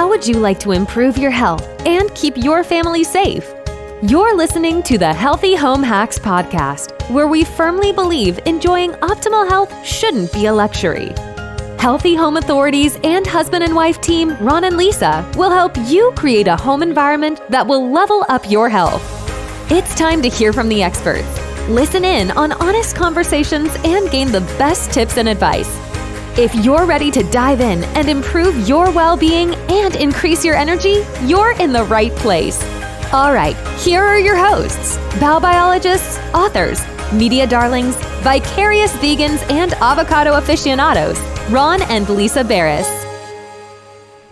How would you like to improve your health and keep your family safe? You're listening to the Healthy Home Hacks Podcast, where we firmly believe enjoying optimal health shouldn't be a luxury. Healthy Home Authorities and husband and wife team Ron and Lisa will help you create a home environment that will level up your health. It's time to hear from the experts. Listen in on honest conversations and gain the best tips and advice. If you're ready to dive in and improve your well-being and increase your energy, you're in the right place. All right, here are your hosts, bowel biologists, authors, media darlings, vicarious vegans, and avocado aficionados, Ron and Lisa Barris.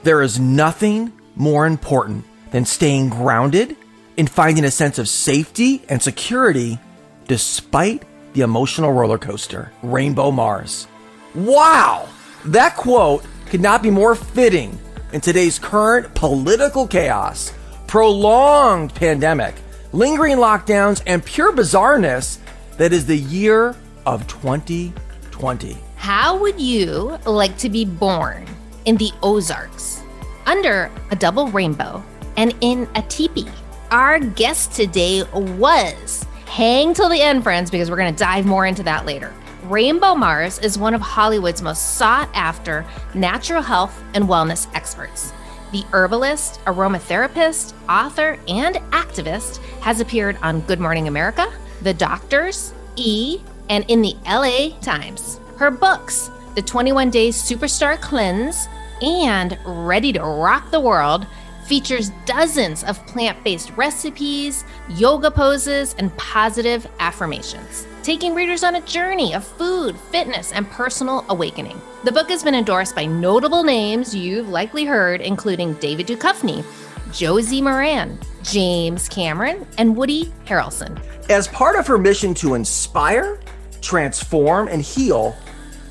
There is nothing more important than staying grounded and finding a sense of safety and security despite the emotional roller coaster. Rainbeau Mars. Wow! That quote could not be more fitting in today's current political chaos, prolonged pandemic, lingering lockdowns, and pure bizarreness that is the year of 2020. How would you like to be born in the Ozarks, under a double rainbow, and in a teepee? Our guest today was, hang till the end, friends, because we're going to dive more into that later. Rainbeau Mars is one of Hollywood's most sought-after natural health and wellness experts. The herbalist, aromatherapist, author, and activist has appeared on Good Morning America, The Doctors, E!, and in the LA Times. Her books, The 21 Days Superstar Cleanse and Ready to Rock the World, features dozens of plant-based recipes, yoga poses, and positive affirmations, taking readers on a journey of food, fitness, and personal awakening. The book has been endorsed by notable names you've likely heard, including David Duchovny, Josie Moran, James Cameron, and Woody Harrelson. As part of her mission to inspire, transform, and heal,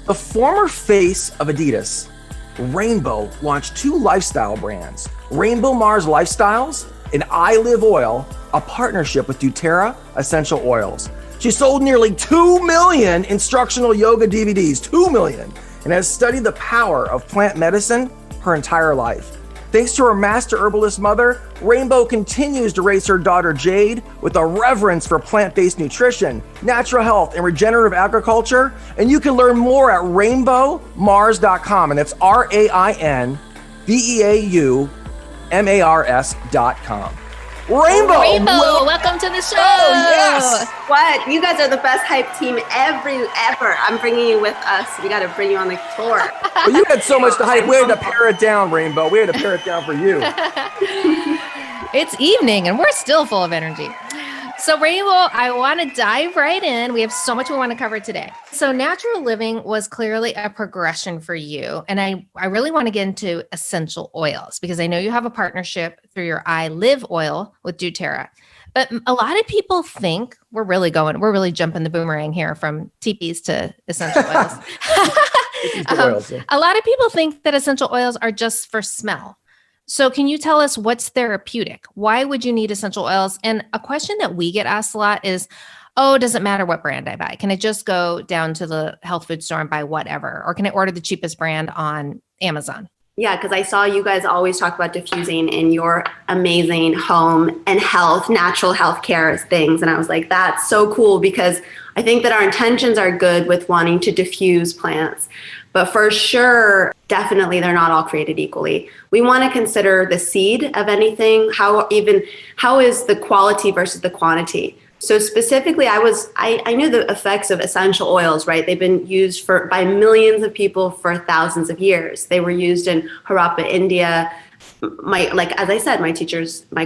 the former face of Adidas, Rainbeau, launched two lifestyle brands, Rainbeau Mars Lifestyles and I Live Oil, a partnership with doTERRA Essential Oils. She sold nearly 2 million instructional yoga DVDs, 2 million, and has studied the power of plant medicine her entire life. Thanks to her master herbalist mother, Rainbeau continues to raise her daughter Jade with a reverence for plant-based nutrition, natural health, and regenerative agriculture. And you can learn more at rainbeaumars.com, and that's RAINBEAUMARS.com. Rainbeau, welcome to the show. Oh, yes. What? You guys are the best hype team ever. I'm bringing you with us. We got to bring you on the tour. Well, you had so much to hype. We had to pare it down, Rainbeau. We had to pare it down for you. It's evening and we're still full of energy. So Rainbeau, I want to dive right in. We have so much we want to cover today. So natural living was clearly a progression for you. And I really want to get into essential oils because I know you have a partnership through your I Live oil with doTERRA. But a lot of people think we're really jumping the boomerang here from teepees to essential oils. A lot of people think that essential oils are just for smell. So can you tell us what's therapeutic? Why would you need essential oils? And a question that we get asked a lot is, oh, does it matter what brand I buy? Can I just go down to the health food store and buy whatever? Or can I order the cheapest brand on Amazon? Yeah, because I saw you guys always talk about diffusing in your amazing home and health, natural health care things. And I was like, that's so cool because I think that our intentions are good with wanting to diffuse plants. But for sure, definitely, they're not all created equally. We want to consider the seed of anything. How is the quality versus the quantity? So specifically, I knew the effects of essential oils, right? They've been used by millions of people for thousands of years. They were used in Harappa, India. As I said, my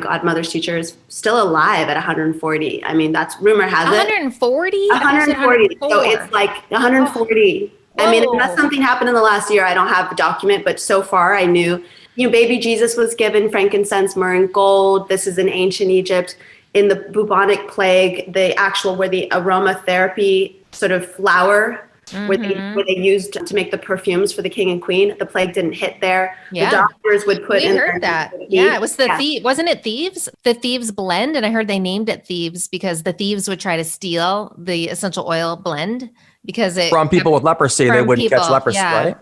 godmother's teacher is still alive at 140. I mean, that's rumor has it. 140? 140. So it's like 140. Whoa. I mean, unless something happened in the last year, I don't have a document, but so far I knew, baby Jesus was given frankincense, myrrh, and gold. This is in ancient Egypt. In the bubonic plague, where the aromatherapy sort of flower, where they used to make the perfumes for the king and queen, the plague didn't hit there. Yeah. The doctors would put in. We heard that. Yeah, it was wasn't it Thieves? The Thieves blend, and I heard they named it Thieves because the thieves would try to steal the essential oil blend because it from people with leprosy, they wouldn't catch leprosy, right?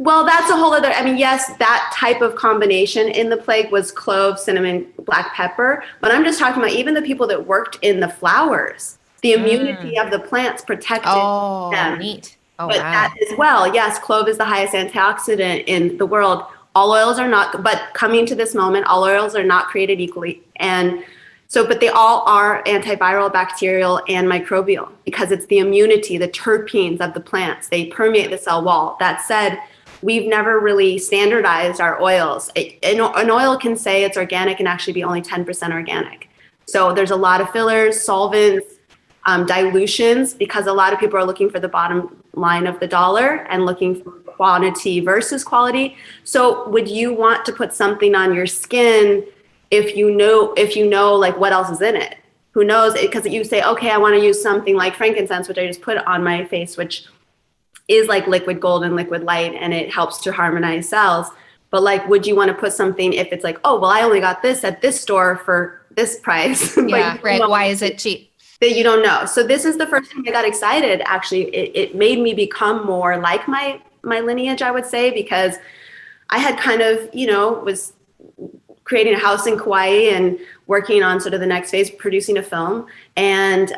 Well, that's a whole other, I mean, yes, that type of combination in the plague was clove, cinnamon, black pepper. But I'm just talking about even the people that worked in the flowers, the immunity of the plants protected them. Neat. Oh, But wow. that as well, yes, clove is the highest antioxidant in the world. All oils are not, but coming to this moment, all oils are not created equally. And so, but they all are antiviral, bacterial, and microbial because it's the immunity, the terpenes of the plants. They permeate the cell wall. That said, we've never really standardized our oils. An oil can say it's organic and actually be only 10% organic. So there's a lot of fillers, solvents, dilutions, because a lot of people are looking for the bottom line of the dollar and looking for quantity versus quality. So would you want to put something on your skin if you know like what else is in it? Who knows? Because you say, okay, I want to use something like frankincense, which I just put on my face, which is like liquid gold and liquid light, and it helps to harmonize cells. But like, would you want to put something if it's like, oh, well, I only got this at this store for this price? Yeah, right. Why is it cheap? That you don't know. So this is the first time I got excited. Actually, it made me become more like my lineage, I would say, because I had kind of, was creating a house in Kauai and working on sort of the next phase, producing a film. And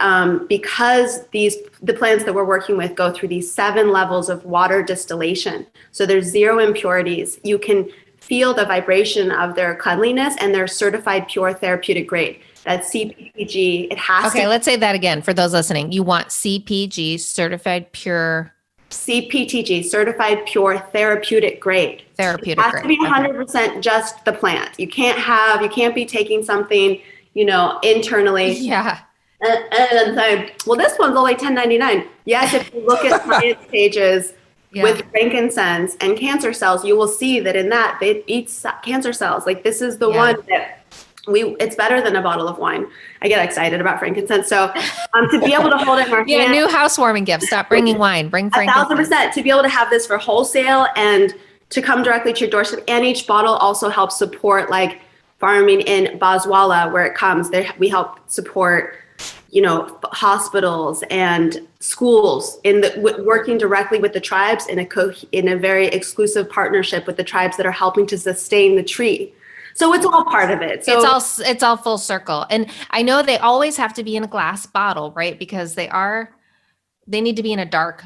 because the plants that we're working with go through these 7 levels of water distillation, so there's 0 impurities, you can feel the vibration of their cleanliness, and they're certified pure therapeutic grade. That's CPG. It has to. Okay, let's say that again for those listening. You want CPG, certified pure. CPTG, certified pure therapeutic grade. Therapeutic It has grade. to be 100% just the plant. You can't be taking something, internally. Yeah. And say, well, this one's only $10.99. Yes, if you look at science pages with frankincense and cancer cells, you will see that in that it eats cancer cells. Like this is the one that it's better than a bottle of wine. I get excited about frankincense. So to be able to hold it in our hand. New housewarming gift. Stop bringing wine. Bring frankincense. 1,000%. To be able to have this for wholesale and to come directly to your doorstep. And each bottle also helps support like farming in Boswala, where it comes. We help support, hospitals and schools working directly with the tribes in a very exclusive partnership with the tribes that are helping to sustain the tree. So it's all part of it. So it's all full circle. And I know they always have to be in a glass bottle, right? Because they need to be in a dark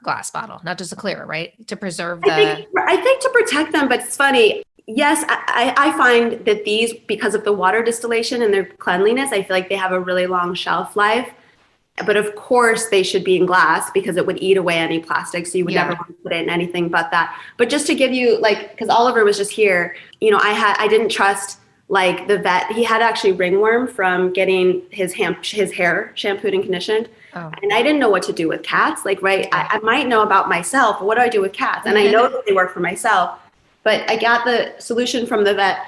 glass bottle, not just a clear, right? To preserve I think to protect them, but it's funny. Yes, I find that these, because of the water distillation and their cleanliness, I feel like they have a really long shelf life. But of course they should be in glass because it would eat away any plastic. So you would never want to put it in anything but that. But just to give you because Oliver was just here, I didn't trust like the vet. He had actually ringworm from getting his hair shampooed and conditioned. Oh. And I didn't know what to do with cats. I might know about myself, but what do I do with cats? And I know that they work for myself, but I got the solution from the vet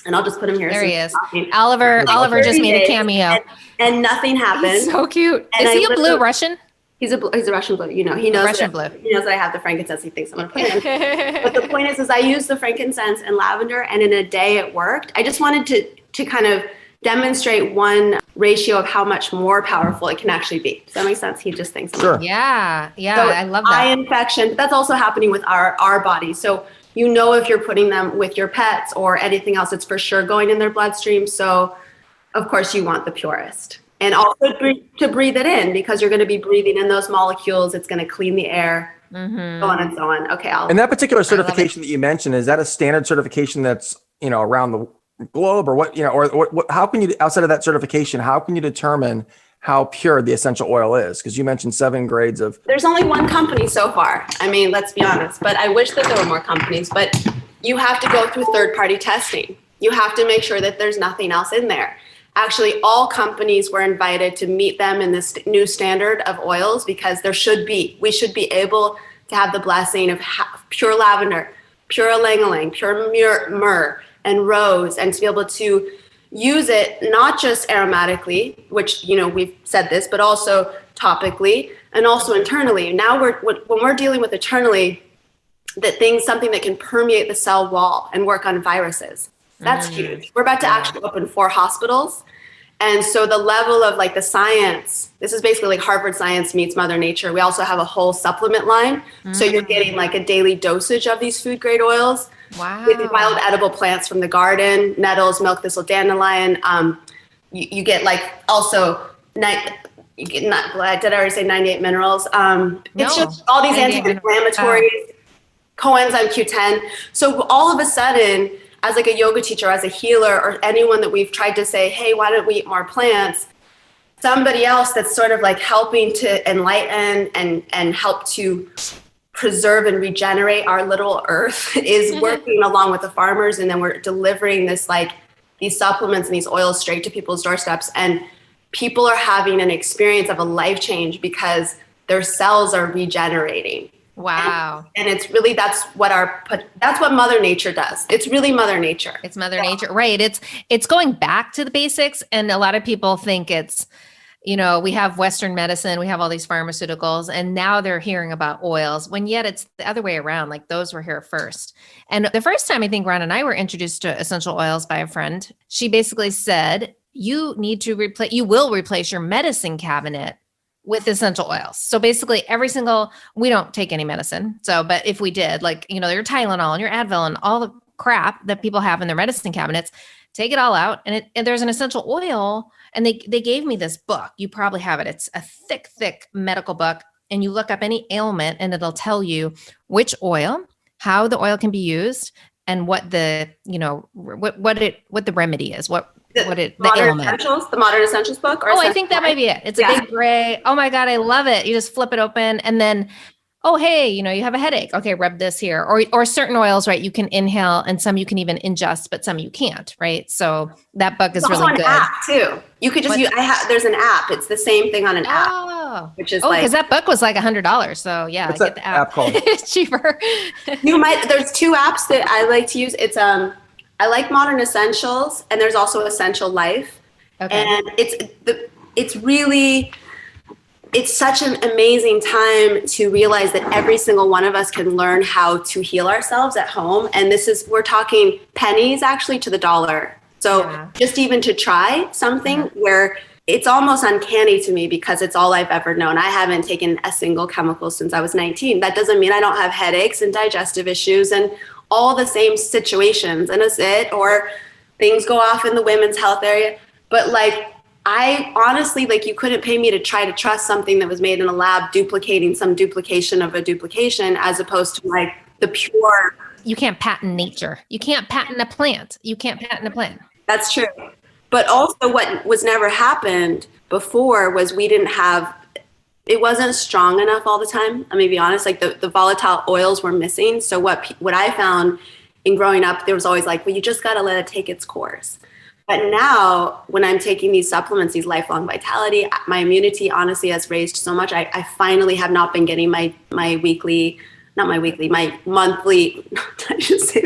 and I'll just put him here. There he is. Oliver just made a cameo. And nothing happened. He's so cute. Is he a blue Russian? He's a Russian blue. He knows Russian blue. He knows that I have the frankincense. He thinks I'm going to put it in. But the point is I used the frankincense and lavender, and in a day it worked. I just wanted to kind of demonstrate one ratio of how much more powerful it can actually be. Does that make sense? He just thinks. Sure. Yeah. So I love that. Eye infection. That's also happening with our body. So if you're putting them with your pets or anything else, it's for sure going in their bloodstream. So of course you want the purest. And also to breathe it in, because you're going to be breathing in those molecules. It's going to clean the air, so on and so on. Okay. And that particular certification that you mentioned, is that a standard certification that's, around the globe, or what, or what, how can you, outside of that certification, how can you determine how pure the essential oil is? Because you mentioned 7 grades of. There's only one company so far. I mean, let's be honest, but I wish that there were more companies, but you have to go through third-party testing. You have to make sure that there's nothing else in there. Actually, all companies were invited to meet them in this new standard of oils, because we should be able to have the blessing of pure lavender, pure ylang-ylang, pure myrrh, and rose, and to be able to use it not just aromatically, which, we've said this, but also topically and also internally. Now when we're dealing with internally, something that can permeate the cell wall and work on viruses. That's huge. We're about to actually open 4 hospitals, And so the level of like the science, this is basically like Harvard science meets Mother Nature. We also have a whole supplement line. So you're getting like a daily dosage of these food grade oils. Wow. With wild edible plants from the garden, nettles, milk thistle, dandelion. You get like also you get not. Did I already say 98 minerals? It's just all these anti-inflammatories, coenzyme Q10. So all of a sudden, as like a yoga teacher, as a healer, or anyone that we've tried to say, hey, why don't we eat more plants? Somebody else that's sort of like helping to enlighten and help to preserve and regenerate our little earth is working along with the farmers. And then we're delivering this, like these supplements and these oils straight to people's doorsteps. And people are having an experience of a life change because their cells are regenerating. Wow. And it's really, that's what Mother Nature does. It's really Mother Nature. It's Mother Nature. Right. It's going back to the basics. And a lot of people think it's, we have Western medicine, we have all these pharmaceuticals, and now they're hearing about oils, when yet it's the other way around. Like those were here first. And the first time I think Ron and I were introduced to essential oils by a friend, she basically said, you will replace your medicine cabinet with essential oils. So basically we don't take any medicine. So, but if we did, like, your Tylenol and your Advil and all the crap that people have in their medicine cabinets, take it all out. And there's an essential oil. And they gave me this book. You probably have it. It's a thick, thick medical book. And you look up any ailment and it'll tell you which oil, how the oil can be used, and what the, what the remedy is, the ailment. The Modern Essentials book? I think that might be it. It's a big gray. Oh my God, I love it. You just flip it open and then, oh, hey, you have a headache. Okay, rub this here. Or certain oils, right? You can inhale and some you can even ingest, but some you can't, right? So that book is really good. There's also an app too. You could just there's an app. It's the same thing on an app. Which is because that book was like $100. So yeah, What's that the app called? It's cheaper. There's two apps that I like to use. It's I like Modern Essentials, and there's also Essential Life. Okay. And it's such an amazing time to realize that every single one of us can learn how to heal ourselves at home. And we're talking pennies actually to the dollar. So just even to try something where it's almost uncanny to me because it's all I've ever known. I haven't taken a single chemical since I was 19. That doesn't mean I don't have headaches and digestive issues and all the same situations. And that's it. Or things go off in the women's health area. But like, I honestly, you couldn't pay me to try to trust something that was made in a lab duplicating some duplication of a duplication, as opposed to like the pure. You can't patent nature. You can't patent a plant. That's true. But also what was never happened before was it wasn't strong enough all the time. I'm gonna be honest, like the volatile oils were missing. So what I found in growing up, there was always like, well, you just got to let it take its course. But now when I'm taking these supplements, these lifelong vitality, my immunity honestly has raised so much. I finally have not been getting my monthly, I should say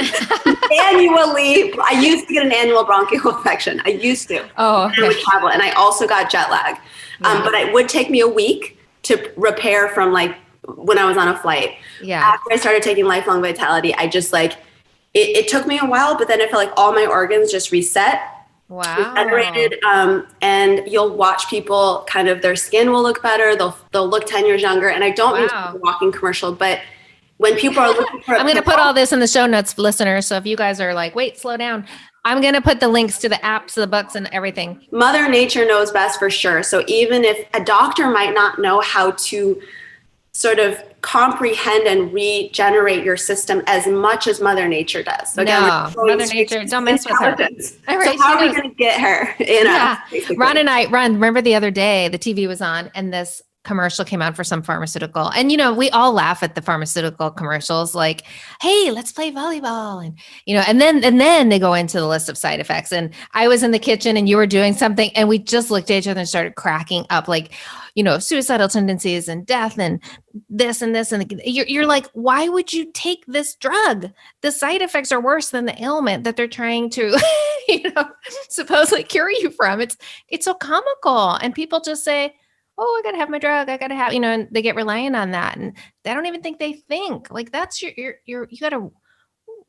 annually. I used to get an annual bronchial infection. I used to. Oh, okay. And I would travel, and I also got jet lag. But it would take me a week to repair from like when I was on a flight. Yeah. After I started taking lifelong vitality, I just it took me a while, but then I felt like all my organs just reset. Wow. Regenerated, and you'll watch people kind of, their skin will look better. They'll look 10 years younger. And I don't mean to be a walking commercial, but when people are looking for I'm going to put all this in the show notes, listeners. So if you guys are like, wait, slow down, I'm going to put the links to the apps, the books, and everything. Mother Nature knows best for sure. So even if a doctor might not know how to sort of comprehend and regenerate your system as much as Mother Nature does. So again, Mother Nature, don't mess with her. So how are we going to get her in us? Ron, remember the other day, the TV was on and this commercial came out for some pharmaceutical. And, we all laugh at the pharmaceutical commercials like, hey, let's play volleyball. And, and then they go into the list of side effects. And I was in the kitchen and you were doing something and we just looked at each other and started cracking up like, suicidal tendencies and death and this and this. And you're like, why would you take this drug? The side effects are worse than the ailment that they're trying to, supposedly cure you from. It's so comical. And people just say, oh, I got to have my drug. I got to have, and they get reliant on that. And they don't even think they think like that's you got to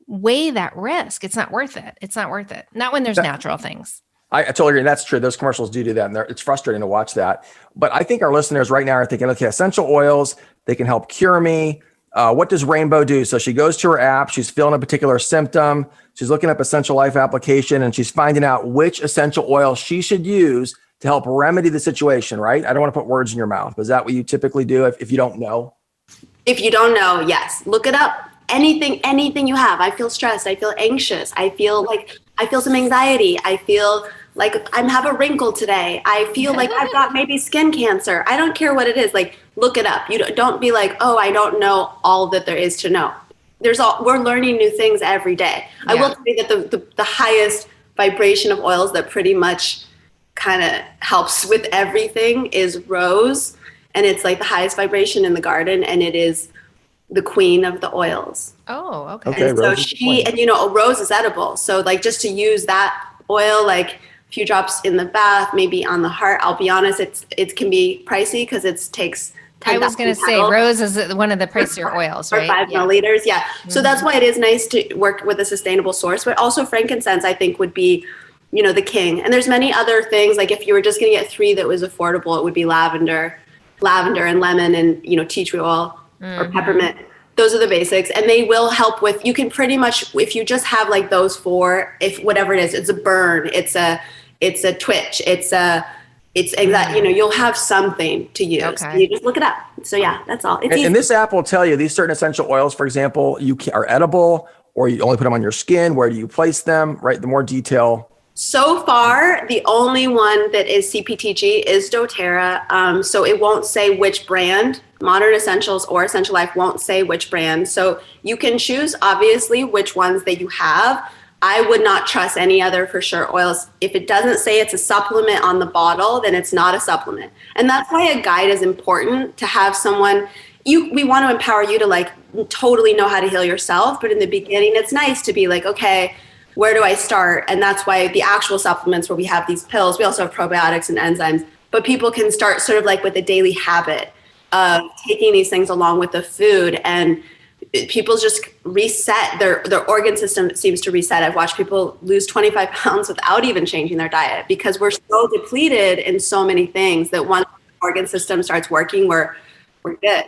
weigh that risk. It's not worth it. Not when there's natural things. I totally agree. And that's true. Those commercials do that. And it's frustrating to watch that. But I think our listeners right now are thinking, okay, essential oils, they can help cure me. What does Rainbeau do? So she goes to her app, she's feeling a particular symptom. She's looking up Essential Life application and she's finding out which essential oil she should use to help remedy the situation, right? I don't want to put words in your mouth. But is that what you typically do if you don't know? If you don't know, yes, look it up. Anything you have. I feel stressed. I feel anxious. I feel some anxiety. I feel like I have a wrinkle today. I feel like I've got maybe skin cancer. I don't care what it is. Like, look it up. You don't be like, oh, I don't know all that there is to know. We're learning new things every day. Yeah. I will say that the highest vibration of oils that pretty much kind of helps with everything is rose. And it's like the highest vibration in the garden. And it is the queen of the oils. Oh, okay. And so rose is edible. So like just to use that oil, like a few drops in the bath, maybe on the heart. I'll be honest, it can be pricey because it takes 10,000 I was going to say rose is one of the pricier oils, right? For 5 milliliters. Yeah. Mm-hmm. So that's why it is nice to work with a sustainable source, but also frankincense, I think, would be, the king. And there's many other things. Like if you were just going to get 3 that was affordable, it would be lavender and lemon and, tea tree oil or peppermint. Those are the basics. And they will help with, you can pretty much, if you just have like those 4, if whatever it is, it's a burn, it's a twitch, it's anxiety, you'll have something to use. Okay. You just look it up. So yeah, that's all. And this app will tell you these certain essential oils, for example, are edible or you only put them on your skin. Where do you place them, right? The more detail. So far, the only one that is CPTG is doTERRA. So it won't say which brand. Modern Essentials or Essential Life won't say which brand. So you can choose, obviously, which ones that you have. I would not trust any other for sure oils. If it doesn't say it's a supplement on the bottle, then it's not a supplement. And that's why a guide is important, to have someone. We want to empower you to like totally know how to heal yourself. But in the beginning, it's nice to be like, okay, where do I start? And that's why the actual supplements where we have these pills, we also have probiotics and enzymes, but people can start sort of like with a daily habit of taking these things along with the food, and people just reset, their organ system seems to reset. I've watched people lose 25 pounds without even changing their diet because we're so depleted in so many things that once the organ system starts working, we're good.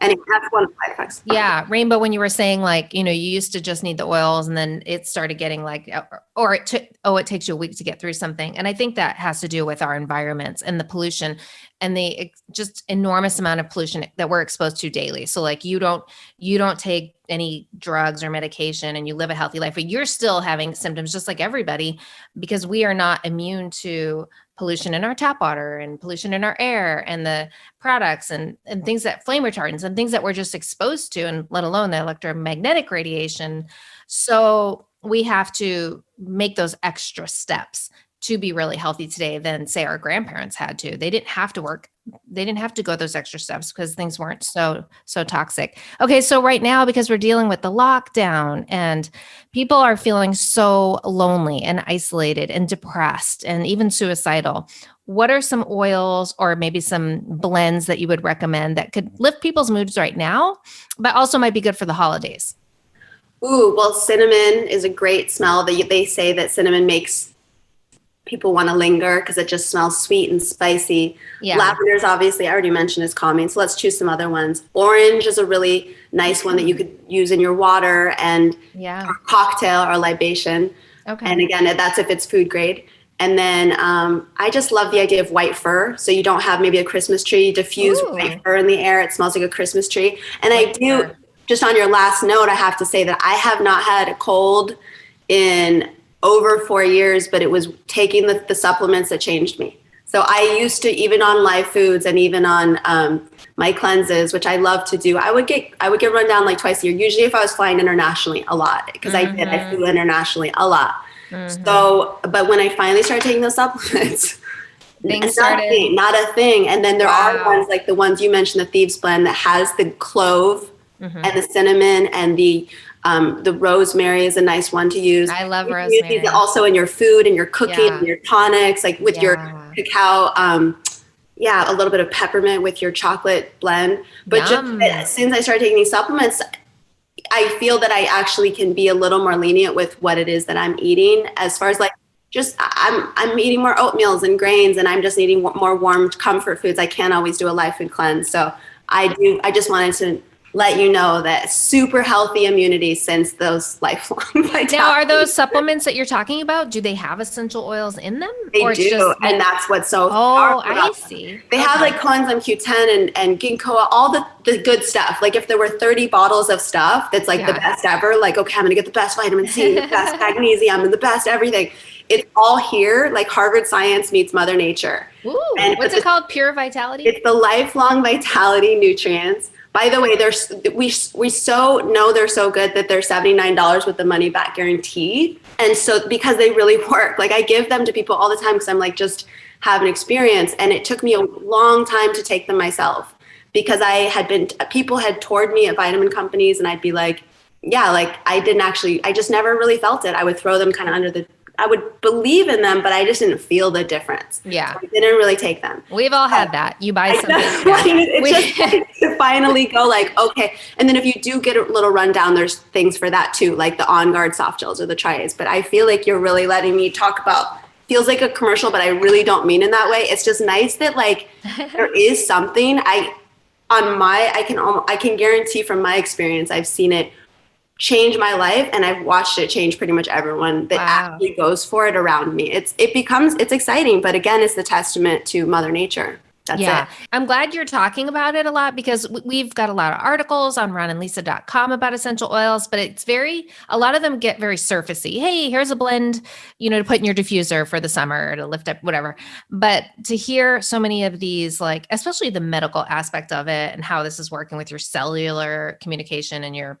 And that's one of the side effects. Yeah. Rainbow, when you were saying like, you used to just need the oils and then it started getting like, it takes you a week to get through something. And I think that has to do with our environments and the pollution and the just enormous amount of pollution that we're exposed to daily. So like you don't take any drugs or medication and you live a healthy life, but you're still having symptoms just like everybody, because we are not immune to pollution in our tap water and pollution in our air and the products and things that flame retardants and things that we're just exposed to, and let alone the electromagnetic radiation. So we have to make those extra steps to be really healthy today than say our grandparents had to. They didn't have to work. They didn't have to go those extra steps because things weren't so toxic. Okay. So right now, because we're dealing with the lockdown and people are feeling so lonely and isolated and depressed and even suicidal, what are some oils or maybe some blends that you would recommend that could lift people's moods right now, but also might be good for the holidays? Ooh, well, cinnamon is a great smell. They say that cinnamon makes people want to linger because it just smells sweet and spicy. Yeah. Lavender's obviously, I already mentioned, is calming. So let's choose some other ones. Orange is a really nice one that you could use in your water and cocktail or libation. Okay. And again, that's if it's food grade. And then I just love the idea of white fir. So you don't have maybe a Christmas tree, diffuse white fir in the air. It smells like a Christmas tree. And white fir. Just on your last note, I have to say that I have not had a cold in over 4 years, but it was taking the supplements that changed me. So I used to, even on live foods and even on my cleanses, which I love to do, I would get run down like twice a year, usually if I was flying internationally a lot, because I flew internationally a lot. Mm-hmm. So, but when I finally started taking those supplements, not a thing. And then there are ones like the ones you mentioned, the Thieves Blend, that has the clove and the cinnamon, and the rosemary is a nice one to use. I love rosemary. You use these also in your food and your cooking, and your tonics, like with your cacao. A little bit of peppermint with your chocolate blend. But just since I started taking these supplements, I feel that I actually can be a little more lenient with what it is that I'm eating, as far as like I'm eating more oatmeals and grains, and I'm just eating more warm comfort foods. I can't always do a live food cleanse. So I just wanted to let you know that super healthy immunity since those lifelong vitality. Now, are those supplements that you're talking about, do they have essential oils in them? They do, and that's what's so powerful about I them. see. They have like coenzyme Q10 and ginkgo, all the good stuff. Like if there were 30 bottles of stuff that's like the best ever, like, okay, I'm going to get the best vitamin C, the best magnesium, and the best everything. It's all here, like Harvard science meets Mother Nature. Ooh, and what's it called? Pure Vitality? It's the lifelong vitality nutrients. By the way, we so know they're so good that they're $79 with the money back guarantee. And so because they really work, like I give them to people all the time because I'm like, just have an experience. And it took me a long time to take them myself because people had toured me at vitamin companies and I'd be like, yeah, like I just never really felt it. I would throw them kind of I would believe in them, but I just didn't feel the difference. Yeah. So I didn't really take them. We've all had that. You buy something. It's just like to finally go like, okay. And then if you do get a little rundown, there's things for that too, like the On Guard soft gels or the Tri-Aids. But I feel like you're really letting me talk about, feels like a commercial, but I really don't mean in that way. It's just nice that like there is something I can guarantee from my experience, I've seen it change my life and I've watched it change pretty much everyone that actually goes for it around me. It's exciting, but again, it's the testament to Mother Nature. That's it. I'm glad you're talking about it a lot because we've got a lot of articles on ronandlisa.com about essential oils, but a lot of them get very surfacey. Hey, here's a blend, to put in your diffuser for the summer or to lift up, whatever. But to hear so many of these, like, especially the medical aspect of it and how this is working with your cellular communication and your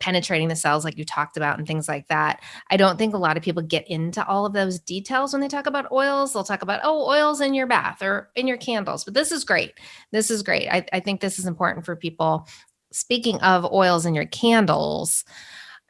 penetrating the cells like you talked about and things like that. I don't think a lot of people get into all of those details when they talk about oils. They'll talk about, oils in your bath or in your candles, but this is great. This is great. I think this is important for people. Speaking of oils in your candles,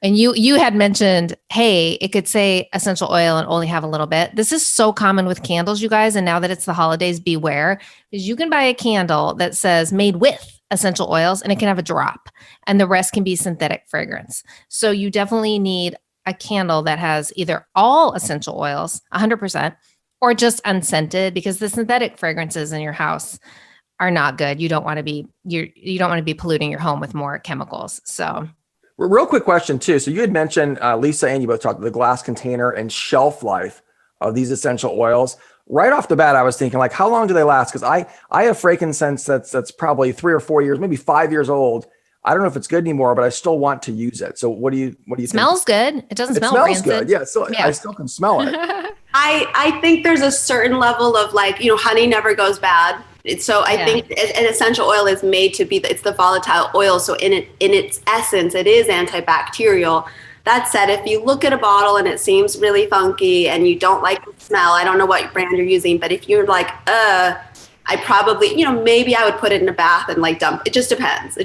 and you had mentioned, hey, it could say essential oil and only have a little bit. This is so common with candles, you guys. And now that it's the holidays, beware, because you can buy a candle that says made with essential oils and it can have a drop and the rest can be synthetic fragrance. So you definitely need a candle that has either all essential oils, 100%, or just unscented, because the synthetic fragrances in your house are not good. You don't want to be polluting your home with more chemicals. So real quick question too. So you had mentioned, Lisa and you both talked the glass container and shelf life of these essential oils. Right off the bat, I was thinking, like, how long do they last? Because I have frankincense that's probably 3 or 4 years, maybe 5 years old. I don't know if it's good anymore, but I still want to use it. So what do you think? Smells good. It doesn't smell rancid. It smells good. Yeah. So I still can smell it. I think there's a certain level of like, honey never goes bad. So I think an essential oil is made to be, it's the volatile oil. So in its essence, it is antibacterial. That said, if you look at a bottle and it seems really funky and you don't like the smell, I don't know what brand you're using, but if you're like, I probably, maybe I would put it in a bath and like dump. It just depends.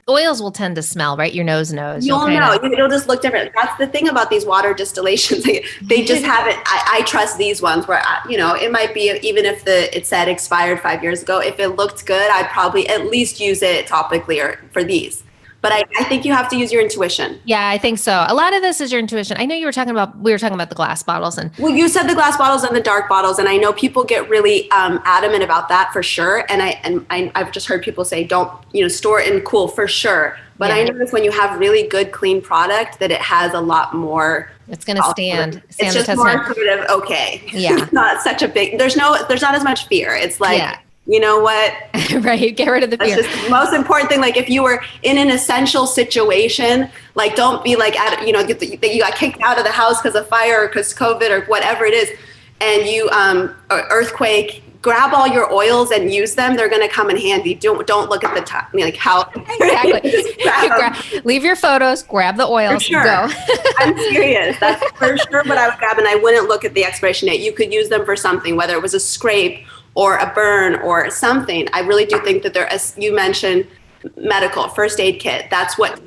Oils will tend to smell, right? Your nose knows. You'll know. It'll just look different. That's the thing about these water distillations. They just haven't. I trust these ones where, it might be, even if it said expired 5 years ago, if it looked good, I'd probably at least use it topically or for these. But I think you have to use your intuition. Yeah, I think so. A lot of this is your intuition. I know we were talking about the glass bottles well, you said the glass bottles and the dark bottles, and I know people get really adamant about that for sure. And I've just heard people say, don't store it in cool for sure. But I notice when you have really good, clean product, that it has a lot more. It's going to stand. It's just more sort of okay. Yeah, it's not such a big. There's not as much fear. It's like. Yeah. You know what? Right. Get rid of the fear. That's just the most important thing. Like if you were in an essential situation, like don't be like, you got kicked out of the house because of fire or because COVID or whatever it is. And you, earthquake, grab all your oils and use them. They're going to come in handy. Don't look at the top. Like how. Exactly. Leave your photos, grab the oils, sure. Go. I'm serious. That's for sure what I would grab. And I wouldn't look at the expiration date. You could use them for something, whether it was a scrape or a burn or something. I really do think that as you mentioned, medical first aid kit. That's what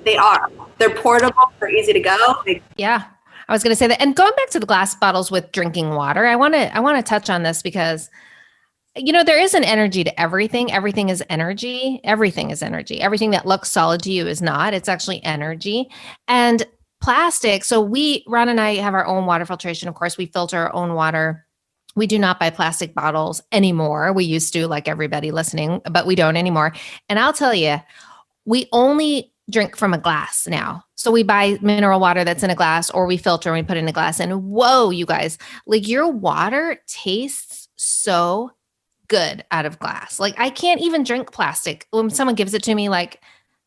they are. They're portable. They're easy to go. Yeah, I was going to say that. And going back to the glass bottles with drinking water, I want to touch on this because, there is an energy to everything. Everything is energy. Everything is energy. Everything that looks solid to you is not. It's actually energy. And plastic. So Ron and I have our own water filtration. Of course, we filter our own water. We do not buy plastic bottles anymore. We used to, like everybody listening, but we don't anymore. And I'll tell you, we only drink from a glass now. So we buy mineral water that's in a glass, or we filter and we put it in a glass. And whoa, you guys, like your water tastes so good out of glass. Like I can't even drink plastic. When someone gives it to me, like,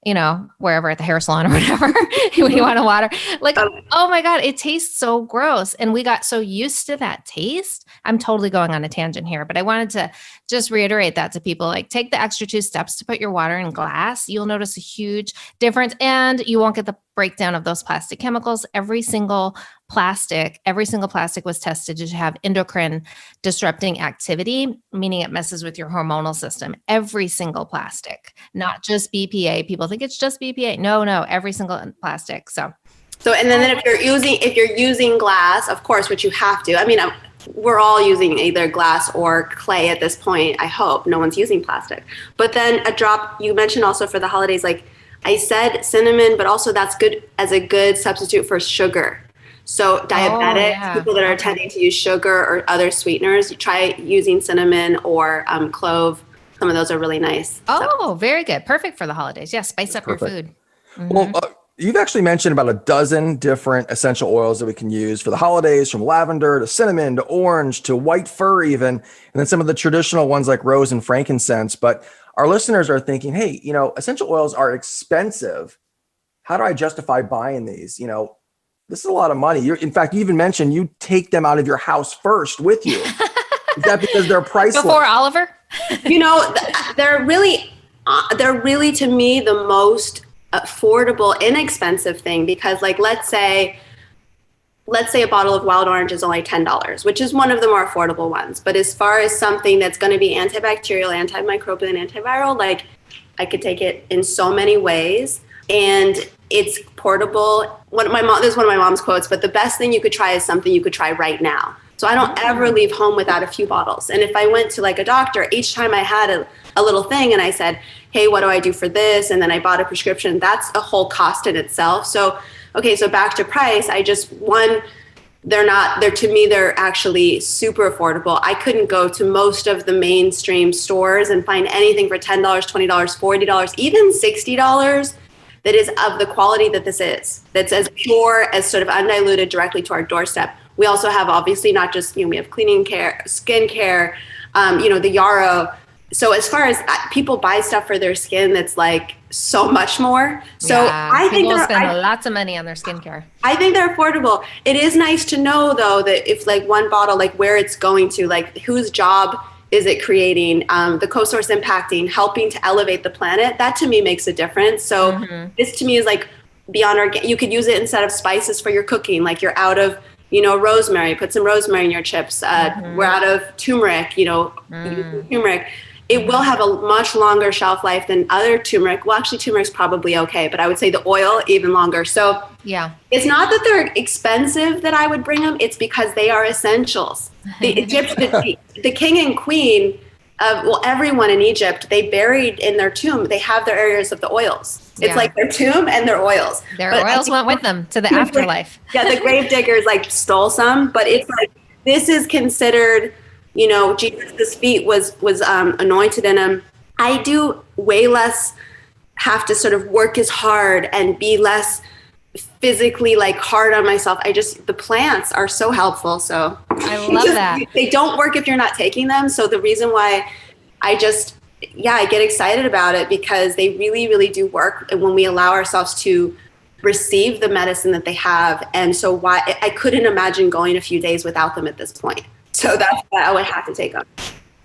you know, wherever at the hair salon or whatever, when you want a water, like, oh my God, it tastes so gross. And we got so used to that taste. I'm totally going on a tangent here, but I wanted to just reiterate that to people, like take the extra 2 steps to put your water in glass. You'll notice a huge difference, and you won't get the breakdown of those plastic chemicals. Every single plastic was tested to have endocrine disrupting activity, meaning it messes with your hormonal system. Every single plastic, not just BPA. People think it's just BPA. No, every single plastic. So, and then if you're using glass, of course, which you have to. I mean, we're all using either glass or clay at this point. I hope no one's using plastic. But then a drop. You mentioned also for the holidays, like I said, cinnamon, but also that's good as a good substitute for sugar. So diabetics, people that are tending to use sugar or other sweeteners, you try using cinnamon or clove. Some of those are really nice. Very good. Perfect for the holidays. Yeah, spice up your food. Mm-hmm. Well, you've actually mentioned about a dozen different essential oils that we can use for the holidays, from lavender to cinnamon to orange to white fir even, and then some of the traditional ones like rose and frankincense. But our listeners are thinking, hey, you know, essential oils are expensive. How do I justify buying these? You know, this is a lot of money. In fact, you even mentioned you take them out of your house first with you. Is that because they're priceless? Before Oliver? You know, they're really to me the most affordable, inexpensive thing, because like, let's say a bottle of wild orange is only $10, which is one of the more affordable ones. But as far as something that's going to be antibacterial, antimicrobial, and antiviral, like I could take it in so many ways, and it's portable. This is one of my mom's quotes, but the best thing you could try is something you could try right now. So I don't ever leave home without a few bottles. And if I went to like a doctor, each time I had a little thing and I said, hey, what do I do for this? And then I bought a prescription, that's a whole cost in itself. So, okay, so back to price, they're actually super affordable. I couldn't go to most of the mainstream stores and find anything for $10, $20, $40, even $60 that is of the quality that this is, that's as pure, as sort of undiluted directly to our doorstep. We also have obviously not just, we have cleaning care, skin care, the yarrow. So as far as people buy stuff for their skin, that's like so much more. So yeah, I think people spend lots of money on their skincare. I think they're affordable. It is nice to know though, that if like one bottle, like where it's going to, like whose job is it creating, the co-source impacting, helping to elevate the planet, that to me makes a difference. So this to me is like beyond you could use it instead of spices for your cooking. Like you're out of, rosemary, put some rosemary in your chips. We're out of turmeric, turmeric. It will have a much longer shelf life than other turmeric. Well, actually turmeric's probably okay, but I would say the oil even longer. So yeah, it's not that they're expensive that I would bring them. It's because they are essentials. The king and queen of, everyone in Egypt, they buried in their tomb, they have their areas of the oils. It's like their tomb and their oils. Their oils went with them to the afterlife. The grave diggers like stole some, but it's like, this is considered, Jesus' feet was anointed in him. I do way less have to sort of work as hard and be less physically like hard on myself. The plants are so helpful. So I love that. They don't work if you're not taking them. So the reason why I get excited about it, because they really, really do work. And when we allow ourselves to receive the medicine that they have. And so I couldn't imagine going a few days without them at this point. So that's why I would have to take them.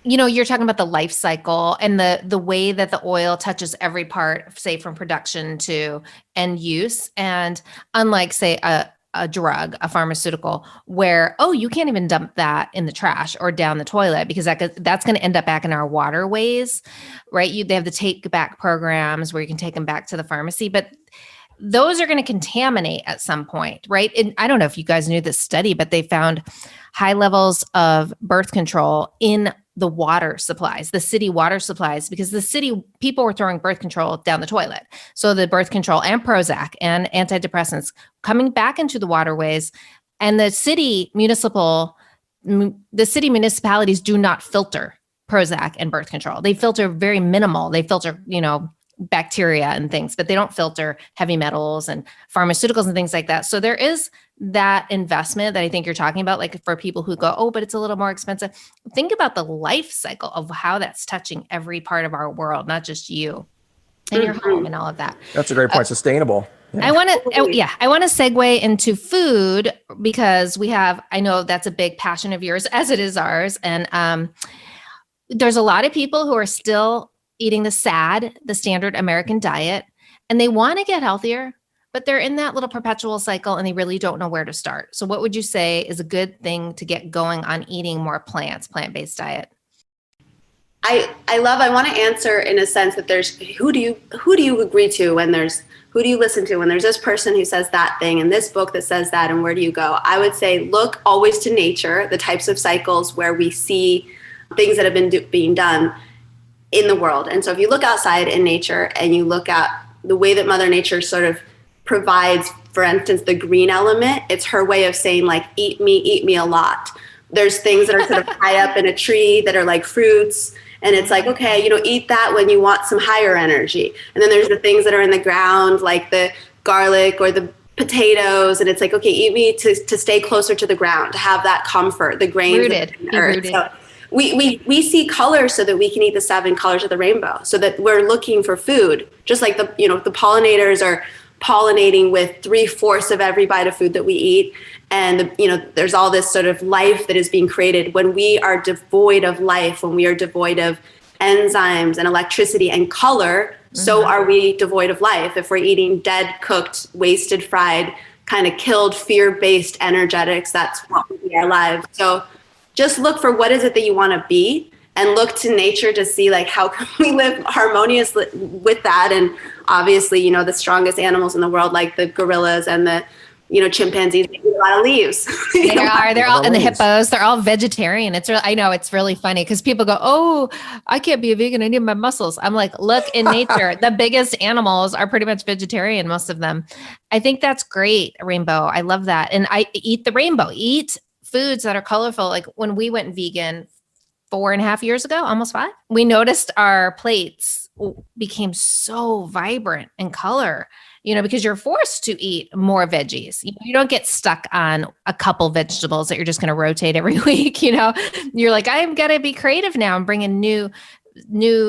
You're talking about the life cycle and the way that the oil touches every part, say from production to end use. And unlike, say, a drug, a pharmaceutical, where, you can't even dump that in the trash or down the toilet, because that's going to end up back in our waterways, right? They have the take back programs where you can take them back to the pharmacy, but those are going to contaminate at some point, right? And I don't know if you guys knew this study, but they found high levels of birth control in the water supplies, the city water supplies, because the city people were throwing birth control down the toilet. So the birth control and Prozac and antidepressants coming back into the waterways, and the city municipalities do not filter Prozac and birth control. They filter very minimal. They filter, bacteria and things, but they don't filter heavy metals and pharmaceuticals and things like that. So there is that investment that I think you're talking about, like for people who go, oh, but it's a little more expensive. Think about the life cycle of how that's touching every part of our world, not just you and your home and all of that. That's a great point. Sustainable. Yeah. I want to segue into food, because I know that's a big passion of yours, as it is ours. And there's a lot of people who are still eating the standard American diet, and they want to get healthier, but they're in that little perpetual cycle and they really don't know where to start. So what would you say is a good thing to get going on eating more plant-based diet? I want to answer in a sense that there's who do you agree to when there's who do you listen to when there's this person who says that thing and this book that says that, and where do you go? I would say look always to nature, the types of cycles where we see things that have been being done in the world. And so if you look outside in nature and you look at the way that Mother Nature sort of provides, for instance, the green element, it's her way of saying like, eat me a lot. There's things that are sort of high up in a tree that are like fruits. And it's like, okay, eat that when you want some higher energy. And then there's the things that are in the ground, like the garlic or the potatoes. And it's like, okay, eat me to stay closer to the ground, to have that comfort, the grains. Rooted. So we see colors so that we can eat the 7 colors of the rainbow, so that we're looking for food, just like the pollinators are pollinating with 3/4 of every bite of food that we eat. And, there's all this sort of life that is being created. When we are devoid of life, when we are devoid of enzymes and electricity and color, so are we devoid of life. If we're eating dead, cooked, wasted, fried, kind of killed, fear-based energetics, that's what would be our lives. So just look for what is it that you want to be, and look to nature to see like how can we live harmoniously with that. And obviously, the strongest animals in the world, like the gorillas and the chimpanzees, eat a lot of leaves. They're all, and the hippos, they're all vegetarian. I know it's really funny because people go, oh, I can't be a vegan, I need my muscles. I'm like, look, in nature, the biggest animals are pretty much vegetarian, most of them. I think that's great, Rainbow. I love that. And I eat the rainbow, eat foods that are colorful. Like when we went vegan 4.5 years ago, almost 5, we noticed our plates became so vibrant in color, because you're forced to eat more veggies. You don't get stuck on a couple vegetables that you're just going to rotate every week. You're like, I'm going to be creative now and bring in new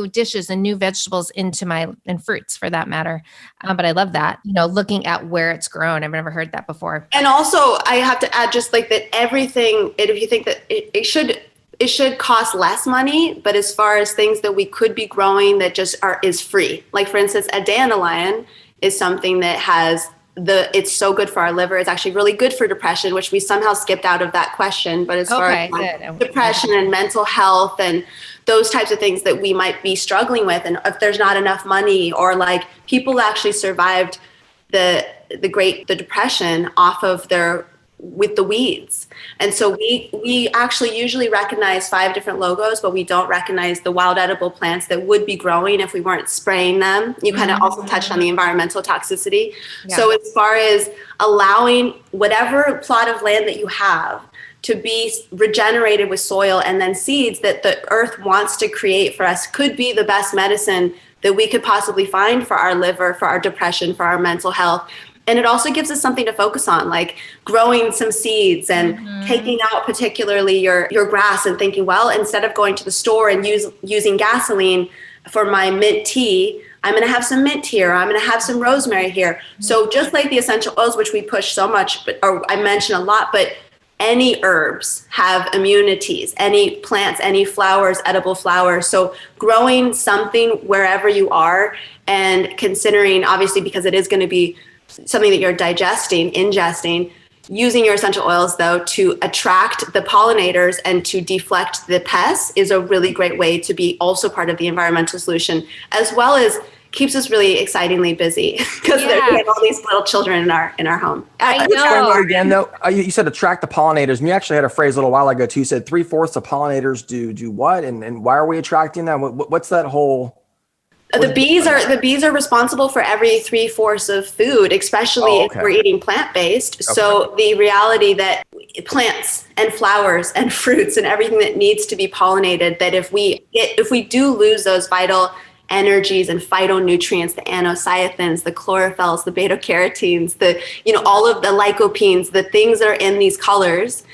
dishes and new vegetables and fruits for that matter. But I love that, looking at where it's grown. I've never heard that before. And also I have to add just like that everything, if you think that it should cost less money, but as far as things that we could be growing that just is free. Like for instance, a dandelion is something that it's so good for our liver. It's actually really good for depression, which we somehow skipped out of that question. But as far as depression and mental health and those types of things that we might be struggling with, and if there's not enough money, or like people actually survived the depression off of with the weeds. And so we actually usually recognize 5 different logos, but we don't recognize the wild edible plants that would be growing if we weren't spraying them. You kind of also touched on the environmental toxicity. Yeah. So as far as allowing whatever plot of land that you have to be regenerated with soil and then seeds that the earth wants to create for us, could be the best medicine that we could possibly find for our liver, for our depression, for our mental health. And it also gives us something to focus on, like growing some seeds and taking out particularly your grass and thinking, well, instead of going to the store and using gasoline for my mint tea, I'm going to have some mint here, or I'm going to have some rosemary here. So just like the essential oils, which we push so much, or I mention a lot, but any herbs have immunities, any plants, any flowers, edible flowers. So growing something wherever you are, and considering, obviously, because it is going to be something that you're ingesting, using your essential oils, though, to attract the pollinators and to deflect the pests is a really great way to be also part of the environmental solution, as well as keeps us really excitingly busy because we have all these little children in our home. I Explain know. that again, though. You said attract the pollinators. And you actually had a phrase a little while ago too. You said 3/4 of pollinators do what, and why are we attracting them? What's that whole? The bees are responsible for every 3/4 of food, especially if we're eating plant-based. Okay. So the reality that plants and flowers and fruits and everything that needs to be pollinated, that if we do lose those vital energies and phytonutrients, the anocyethins, the chlorophylls, the beta-carotenes, all of the lycopenes, the things that are in these colors,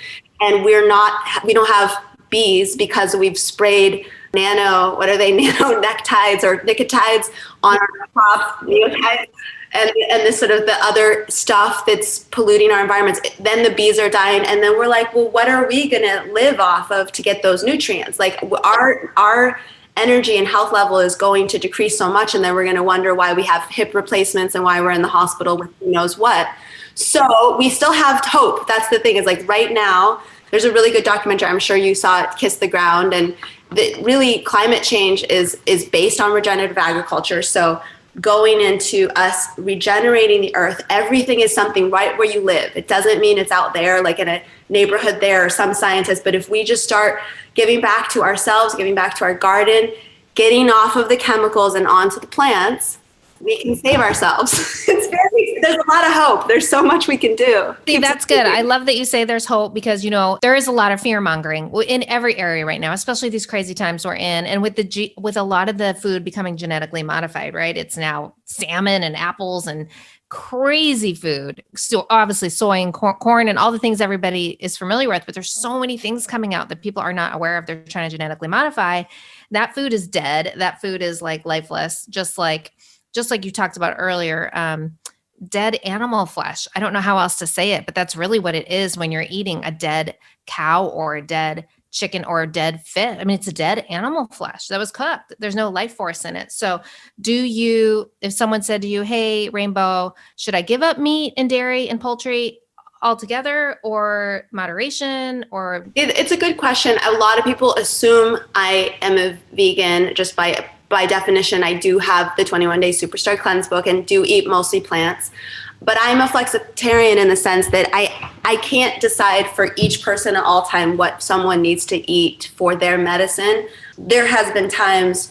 and we don't have bees because we've sprayed nanoctides or nicotides on our crops, neotides, and this sort of the other stuff that's polluting our environments. Then the bees are dying, and then we're like, well, what are we going to live off of to get those nutrients? Like our energy and health level is going to decrease so much, and then we're going to wonder why we have hip replacements and why we're in the hospital with who knows what. So we still have hope. That's the thing, is like right now, there's a really good documentary, I'm sure you saw it, Kiss the Ground, and really climate change is based on regenerative agriculture. So going into us regenerating the earth, everything is something right where you live. It doesn't mean it's out there like in a neighborhood there or some scientist, but if we just start giving back to ourselves, giving back to our garden, getting off of the chemicals and onto the plants, we can save ourselves. There's a lot of hope. There's so much we can do. See, that's good. I love that you say there's hope, because, there is a lot of fear mongering in every area right now, especially these crazy times we're in. And with a lot of the food becoming genetically modified, right? It's now salmon and apples and crazy food. So obviously soy and corn and all the things everybody is familiar with, but there's so many things coming out that people are not aware of. They're trying to genetically modify. That food is dead. That food is like lifeless, just like you talked about earlier, dead animal flesh. I don't know how else to say it, but that's really what it is when you're eating a dead cow or a dead chicken or a dead fish. I mean, it's a dead animal flesh that was cooked. There's no life force in it. So if someone said to you, hey, Rainbow, should I give up meat and dairy and poultry altogether, or moderation, or? It's a good question. A lot of people assume I am a vegan just by definition. I do have the 21-day Superstar Cleanse book and do eat mostly plants, but I'm a flexitarian in the sense that I can't decide for each person at all time what someone needs to eat for their medicine. There has been times,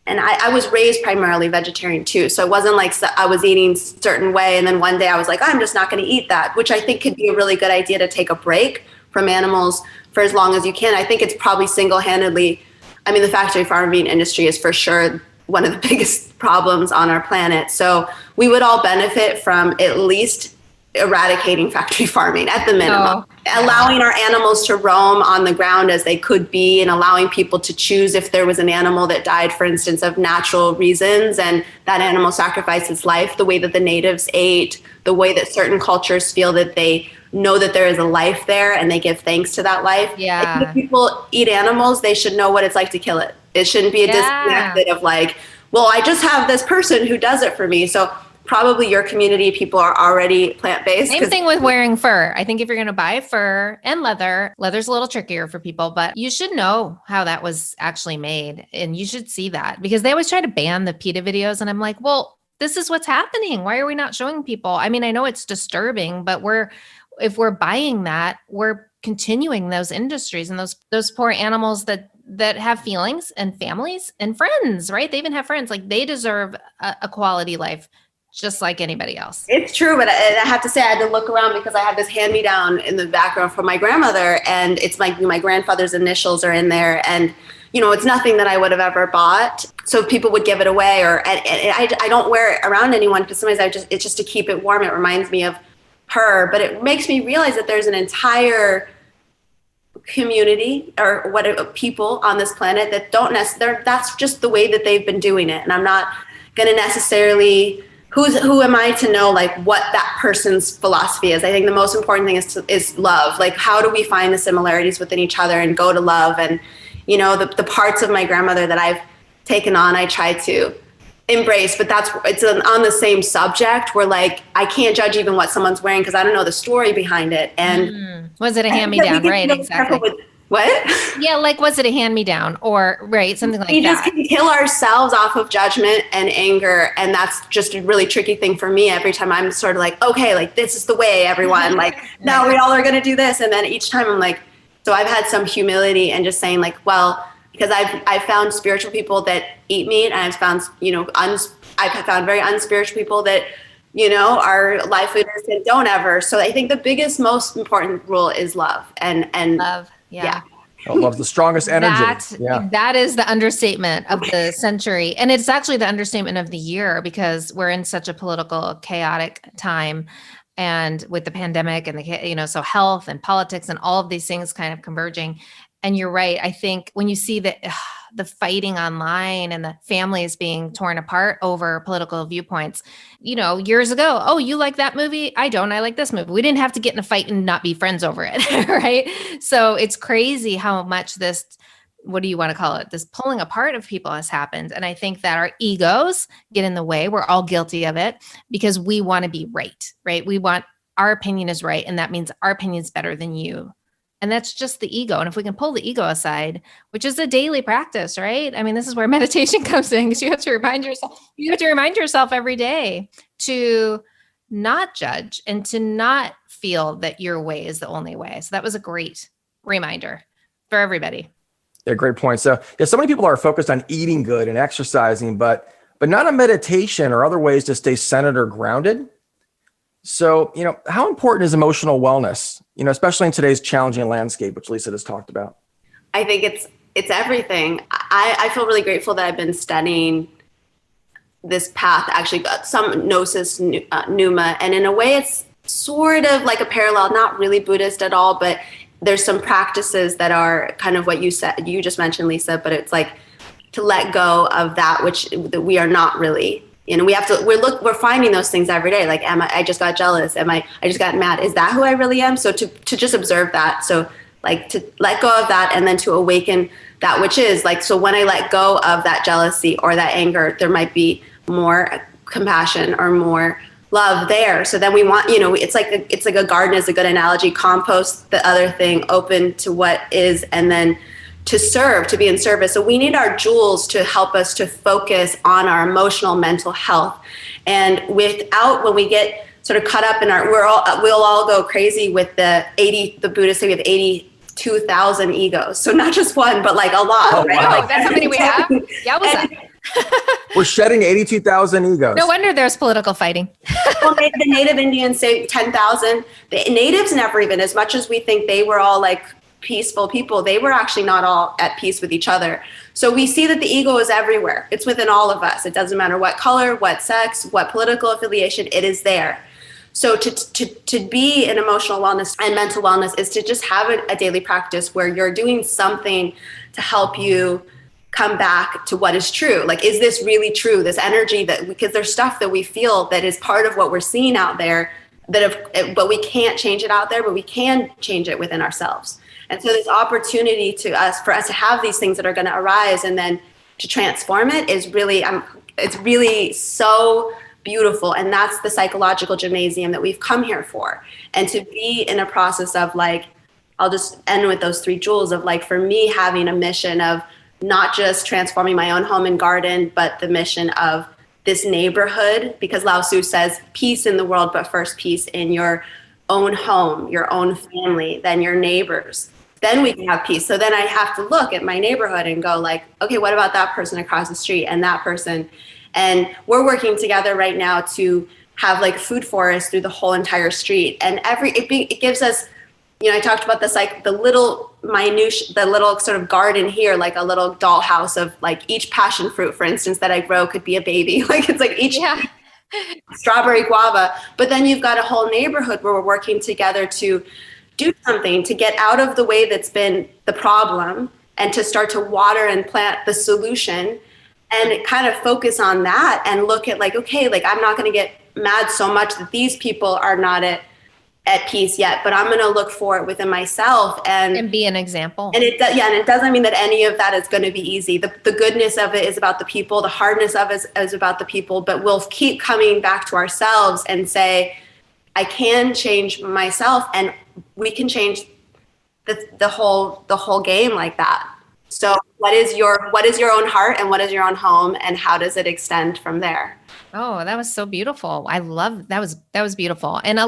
and I was raised primarily vegetarian too, so it wasn't like I was eating a certain way and then one day I was like, I'm just not going to eat that, which I think could be a really good idea, to take a break from animals for as long as you can. I think it's probably single-handedly, the factory farming industry is for sure one of the biggest problems on our planet. So we would all benefit from at least eradicating factory farming at the minimum, allowing our animals to roam on the ground as they could be, and allowing people to choose if there was an animal that died, for instance, of natural reasons, and that animal sacrificed its life, the way that the natives ate, the way that certain cultures feel that they know that there is a life there and they give thanks to that life. Yeah. I think if people eat animals, they should know what it's like to kill it. It shouldn't be a disconnect of like, well, I just have this person who does it for me. So probably your community people are already plant-based. Same thing with wearing fur. I think if you're going to buy fur and leather's a little trickier for people, but you should know how that was actually made. And you should see that, because they always try to ban the PETA videos. And I'm like, well, this is what's happening. Why are we not showing people? I know it's disturbing, but if we're buying that, we're continuing those industries and those poor animals that have feelings and families and friends, right? They even have friends. Like, they deserve a quality life just like anybody else. It's true, but I have to say, I had to look around because I have this hand-me-down in the background from my grandmother, and it's like my grandfather's initials are in there, and it's nothing that I would have ever bought. So people would give it away, and I don't wear it around anyone because sometimes it's just to keep it warm. It reminds me of her, but it makes me realize that there's an entire community or people on this planet that don't necessarily, that's just the way that they've been doing it. And I'm not going to necessarily, who am I to know like what that person's philosophy is? I think the most important thing is love. Like, how do we find the similarities within each other and go to love? And, the parts of my grandmother that I've taken on, I try to embrace, but it's on the same subject where like, I can't judge even what someone's wearing because I don't know the story behind it. And was it a hand-me-down? Right, exactly. What? Yeah, like was it a hand-me-down or right, something like We that? just can kill ourselves off of judgment and anger. And that's just a really tricky thing for me every time I'm sort of like, okay, like this is the way, everyone. Like, now we all are going to do this. And then each time I'm like, so I've had some humility and just saying like, well, because I've found spiritual people that eat meat, and I've found, I've found very unspiritual people that, are life leaders and don't ever. So I think the biggest, most important rule is love and Love. Yeah. Love's the strongest energy. That is the understatement of the century. And it's actually the understatement of the year because we're in such a political, chaotic time. And with the pandemic and so health and politics and all of these things kind of converging. And you're right. I think when you see the fighting online and the families being torn apart over political viewpoints, years ago, oh, you like that movie? I don't. I like this movie. We didn't have to get in a fight and not be friends over it. Right. So it's crazy how much this, what do you want to call it? This pulling apart of people has happened. And I think that our egos get in the way. We're all guilty of it because we want to be right. We want our opinion is right. And that means our opinion is better than you. And that's just the ego. And if we can pull the ego aside, which is a daily practice, right? I mean, this is where meditation comes in because you have to remind yourself every day to not judge and to not feel that your way is the only way. So that was a great reminder for everybody. Yeah, great point. So so many people are focused on eating good and exercising, but not on meditation or other ways to stay centered or grounded. So, how important is emotional wellness, especially in today's challenging landscape, which Lisa just talked about? I think it's everything. I feel really grateful that I've been studying this path, actually got some Gnosis, Pneuma, and in a way it's sort of like a parallel, not really Buddhist at all, but there's some practices that are kind of what you just mentioned, Lisa, but it's like to let go of that that we are not really. We have to, we're finding those things every day. Like, I just got jealous? I just got mad? Is that who I really am? So to just observe that. So like to let go of that and then to awaken that which is like, so when I let go of that jealousy or that anger, there might be more compassion or more love there. So then we want, it's like a garden is a good analogy, compost the other thing, open to what is, and then to serve, to be in service. So we need our jewels to help us to focus on our emotional, mental health. And when we get sort of caught up in we'll all go crazy with the Buddhists say we have 82,000 egos. So not just one, but like a lot. Oh, right? wow. Like, that's how many we have? Yeah, what's up? We're shedding 82,000 egos. No wonder there's political fighting. Well, the native Indians say 10,000. The natives never even, as much as we think they were all like peaceful people, they were actually not all at peace with each other. So we see that the ego is everywhere. It's within all of us. It doesn't matter what color, what sex, what political affiliation, it is there. So to be in emotional wellness and mental wellness is to just have a daily practice where you're doing something to help you come back to what is true. Like, is this really true? This energy because there's stuff that we feel that is part of what we're seeing out there but we can't change it out there, but we can change it within ourselves. And so this opportunity for us to have these things that are going to arise and then to transform it is really, it's really so beautiful. And that's the psychological gymnasium that we've come here for. And to be in a process of like, I'll just end with those three jewels of like, for me, having a mission of not just transforming my own home and garden, but the mission of this neighborhood, because Lao Tzu says peace in the world, but first peace in your own home, your own family, then your neighbors. Then we can have peace. So then I have to look at my neighborhood and go like, okay, what about that person across the street and that person? And we're working together right now to have like food forests through the whole entire street. And it gives us, I talked about this, like the little sort of garden here, like a little dollhouse of like each passion fruit, for instance, that I grow could be a baby. Like it's like each strawberry, guava. But then you've got a whole neighborhood where we're working together to do something to get out of the way that's been the problem and to start to water and plant the solution and kind of focus on that and look at like, okay, like I'm not going to get mad so much that these people are not at peace yet, but I'm going to look for it within myself and be an example. And it doesn't mean that any of that is going to be easy. The goodness of it is about the people. The hardness of it is about the people, but we'll keep coming back to ourselves and say, I can change myself and we can change the whole game like that. So what is your own heart and what is your own home, and how does it extend from there? Oh, that was so beautiful. I love that was beautiful. And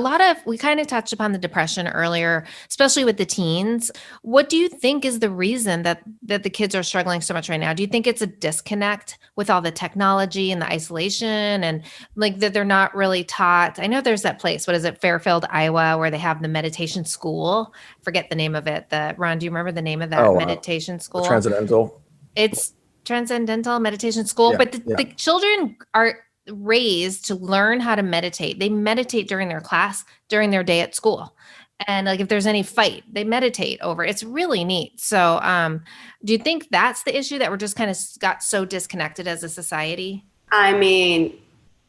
we kind of touched upon the depression earlier, especially with the teens. What do you think is the reason that the kids are struggling so much right now? Do you think it's a disconnect with all the technology and the isolation, and like that they're not really taught? I know there's that place, what is it, Fairfield, Iowa, where they have the meditation school. Forget the name of it. Ron, do you remember the name of that meditation school? Transcendental. It's Transcendental Meditation School, but the children are raised to learn how to meditate. They meditate during their class, during their day at school. And like if there's any fight, they meditate over. It's really neat. So do you think that's the issue, that we're just kind of got so disconnected as a society? I mean,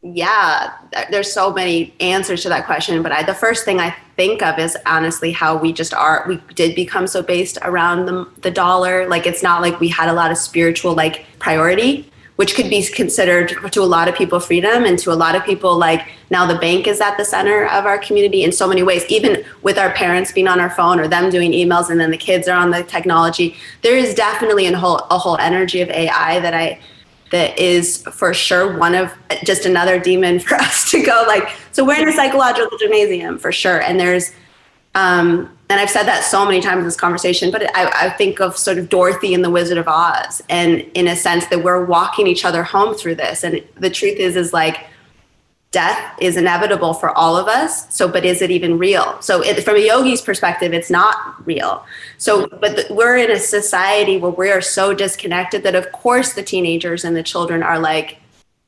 yeah, there's so many answers to that question, but the first thing I think of is honestly how we did become so based around the dollar. Like, it's not like we had a lot of spiritual like priority, which could be considered to a lot of people freedom, and to a lot of people like now the bank is at the center of our community in so many ways, even with our parents being on our phone or them doing emails and then the kids are on the technology. There is definitely a whole energy of AI that is for sure one of just another demon for us to go like, so we're in a psychological gymnasium for sure. And there's, and I've said that so many times in this conversation, but I think of sort of Dorothy and the Wizard of Oz, and in a sense that we're walking each other home through this. And the truth is like, death is inevitable for all of us. So, but is it even real? So from a yogi's perspective, it's not real. So, but we're in a society where we are so disconnected that of course the teenagers and the children are like,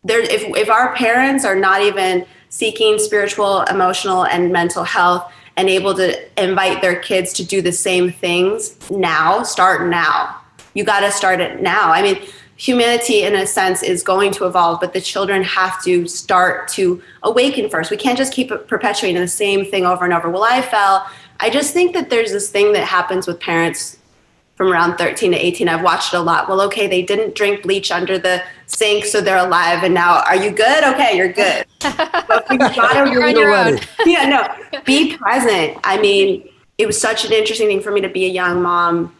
if our parents are not even seeking spiritual, emotional, and mental health and able to invite their kids to do the same things now, start now. You got to start it now. I mean, humanity in a sense is going to evolve, but the children have to start to awaken first. We can't just keep perpetuating the same thing over and over. Well, I fell. I just think that there's this thing that happens with parents from around 13 to 18. I've watched it a lot. Well, okay, they didn't drink bleach under the sink, so they're alive. And now, are you good? Okay, you're good. But you gotta you're on your own. Yeah, no, be present. I mean, it was such an interesting thing for me to be a young mom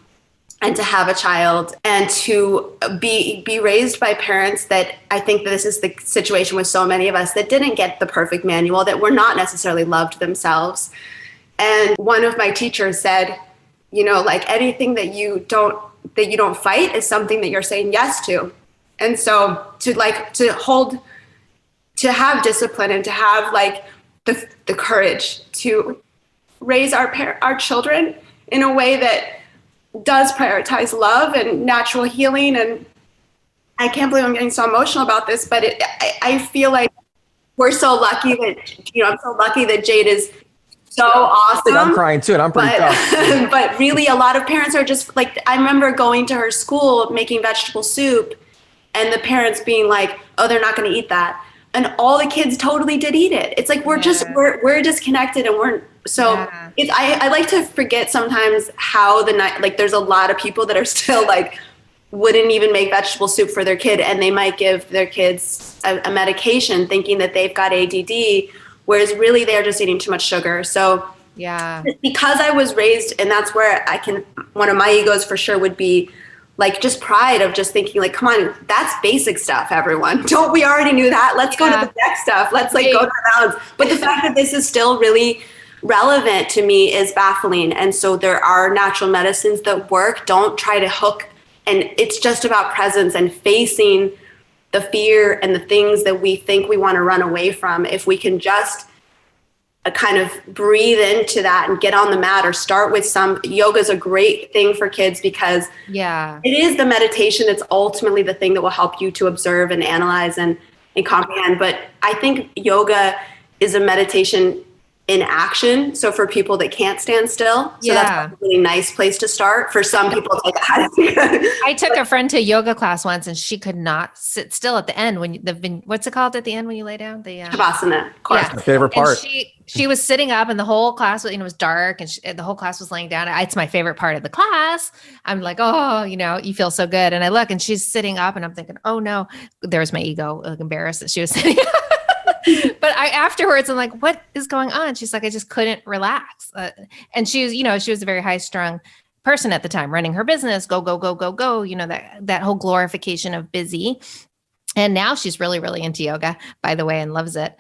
and to have a child and to be raised by parents that I think that this is the situation with so many of us that didn't get the perfect manual, that were not necessarily loved themselves. And one of my teachers said, you know, like anything that you don't fight is something that you're saying yes to. And so to have discipline and to have like the courage to raise our children in a way that does prioritize love and natural healing. And I can't believe I'm getting so emotional about this, but I feel like we're so lucky that, you know, I'm so lucky that Jade is so awesome. I'm crying too, and I'm pretty tough. But really, a lot of parents are just like, I remember going to her school making vegetable soup and the parents being like, oh, they're not going to eat that. And all the kids totally did eat it. It's like, we're disconnected, and I like to forget sometimes how there's a lot of people that are still like, wouldn't even make vegetable soup for their kid, and they might give their kids a medication thinking that they've got ADD, whereas really they're just eating too much sugar. So yeah, because I was raised, and that's where one of my egos for sure would be like just pride of just thinking like, come on, that's basic stuff, everyone. We already knew that. Let's go to the next stuff. Let's like go to the mountains. But the fact that this is still really relevant to me is baffling. And so there are natural medicines that work. Don't try to hook. And it's just about presence and facing the fear and the things that we think we want to run away from. If we can just kind of breathe into that and get on the mat, or start with yoga is a great thing for kids, because it is the meditation that's ultimately the thing that will help you to observe and analyze and comprehend. But I think yoga is a meditation in action. So for people that can't stand still, so that's a really nice place to start. For some people, it's like I took a friend to a yoga class once, and she could not sit still at the end what's it called at the end when you lay down? The Shavasana, of course. My favorite part. And she was sitting up, and the whole class was, was dark, and the whole class was laying down. It's my favorite part of the class. I'm like, oh, you feel so good. And I look, and she's sitting up, and I'm thinking, oh no, there's my ego, like embarrassed that she was sitting up. But afterwards, I'm like, what is going on? She's like, I just couldn't relax. And she was, she was a very high strung person at the time, running her business, go, go, go, go, go, that whole glorification of busy. And now she's really, really into yoga, by the way, and loves it.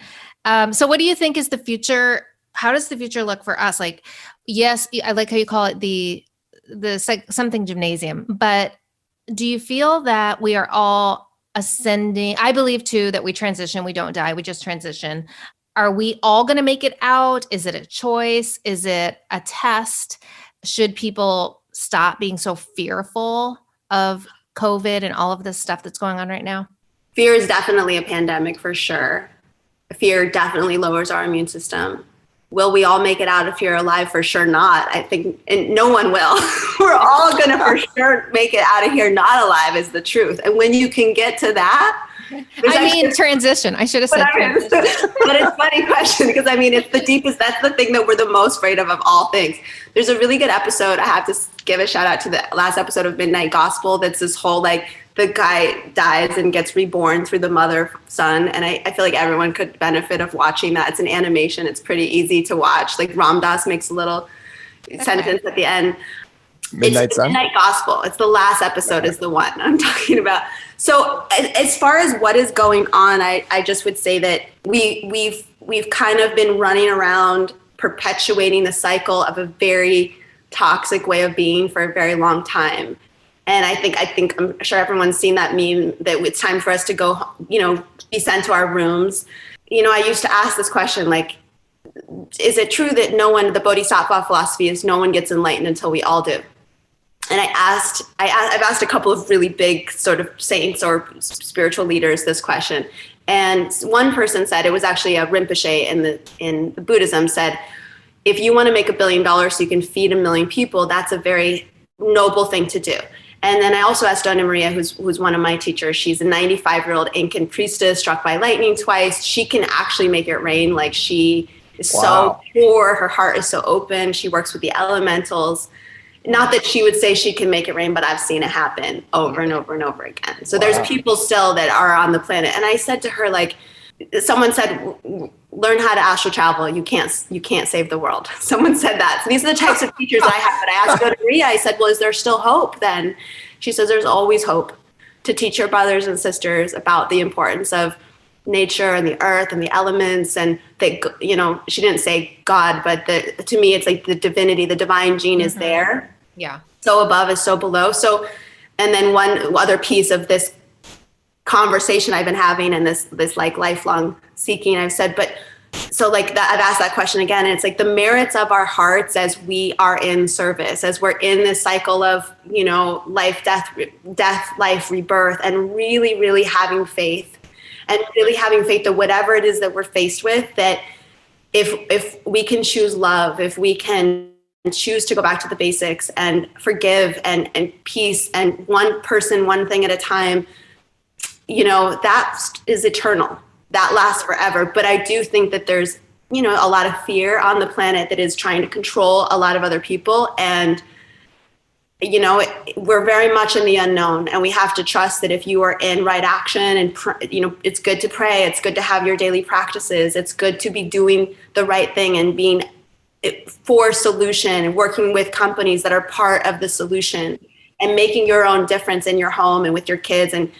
So what do you think is the future? How does the future look for us? Like, yes, I like how you call it the something gymnasium, but do you feel that we are all ascending? I believe too, that we transition, we don't die, we just transition. Are we all going to make it out? Is it a choice? Is it a test? Should people stop being so fearful of COVID and all of this stuff that's going on right now? Fear is definitely a pandemic for sure. Fear definitely lowers our immune system. Will we all make it out if you're alive? For sure not. I think, and no one will. We're all going to for sure make it out of here not alive is the truth. And when you can get to that, transition. I should have said transition. But it's a funny question because it's the deepest, that's the thing that we're the most afraid of all things. There's a really good episode. I have to give a shout out to the last episode of Midnight Gospel. That's this whole the guy dies and gets reborn through the mother son. And I feel like everyone could benefit of watching that. It's an animation. It's pretty easy to watch. Like Ram Dass makes a little sentence at the end. It's Midnight Gospel. It's the last episode is the one I'm talking about. So as far as what is going on, I just would say that we've kind of been running around perpetuating the cycle of a very toxic way of being for a very long time. And I think I'm sure everyone's seen that meme that it's time for us to go, be sent to our rooms. I used to ask this question, like, is it true that the Bodhisattva philosophy is no one gets enlightened until we all do? And I've asked a couple of really big sort of saints or spiritual leaders this question. And one person said, it was actually a Rinpoche in the Buddhism, said, if you want to make $1 billion so you can feed 1 million people, that's a very noble thing to do. And then I also asked Dona Maria, who's one of my teachers. She's a 95-year-old Incan priestess struck by lightning twice. She can actually make it rain. Like, she is so pure. Her heart is so open. She works with the elementals. Not that she would say she can make it rain, but I've seen it happen over and over and over again. So there's people still that are on the planet. And I said to her, like, someone said, learn how to astral travel. You can't save the world. Someone said that. So these are the types of teachers I have. But I asked Dona Maria, I said, well, is there still hope then? She says, there's always hope to teach your brothers and sisters about the importance of nature and the earth and the elements. And that, she didn't say God, but to me, it's like the divinity, the divine gene is there. Yeah. So above is so below. So, and then one other piece of this conversation I've been having and this like lifelong seeking, I've said, but so like that, I've asked that question again, and it's like the merits of our hearts as we are in service, as we're in this cycle of, life, death, life, rebirth, and really, really having faith, and really having faith that whatever it is that we're faced with, that if we can choose love, if we can choose to go back to the basics and forgive and peace and one person, one thing at a time, that is eternal. That lasts forever. But I do think that there's, a lot of fear on the planet that is trying to control a lot of other people. And, we're very much in the unknown, and we have to trust that if you are in right action and, it's good to pray. It's good to have your daily practices. It's good to be doing the right thing and being for solution and working with companies that are part of the solution and making your own difference in your home and with your kids and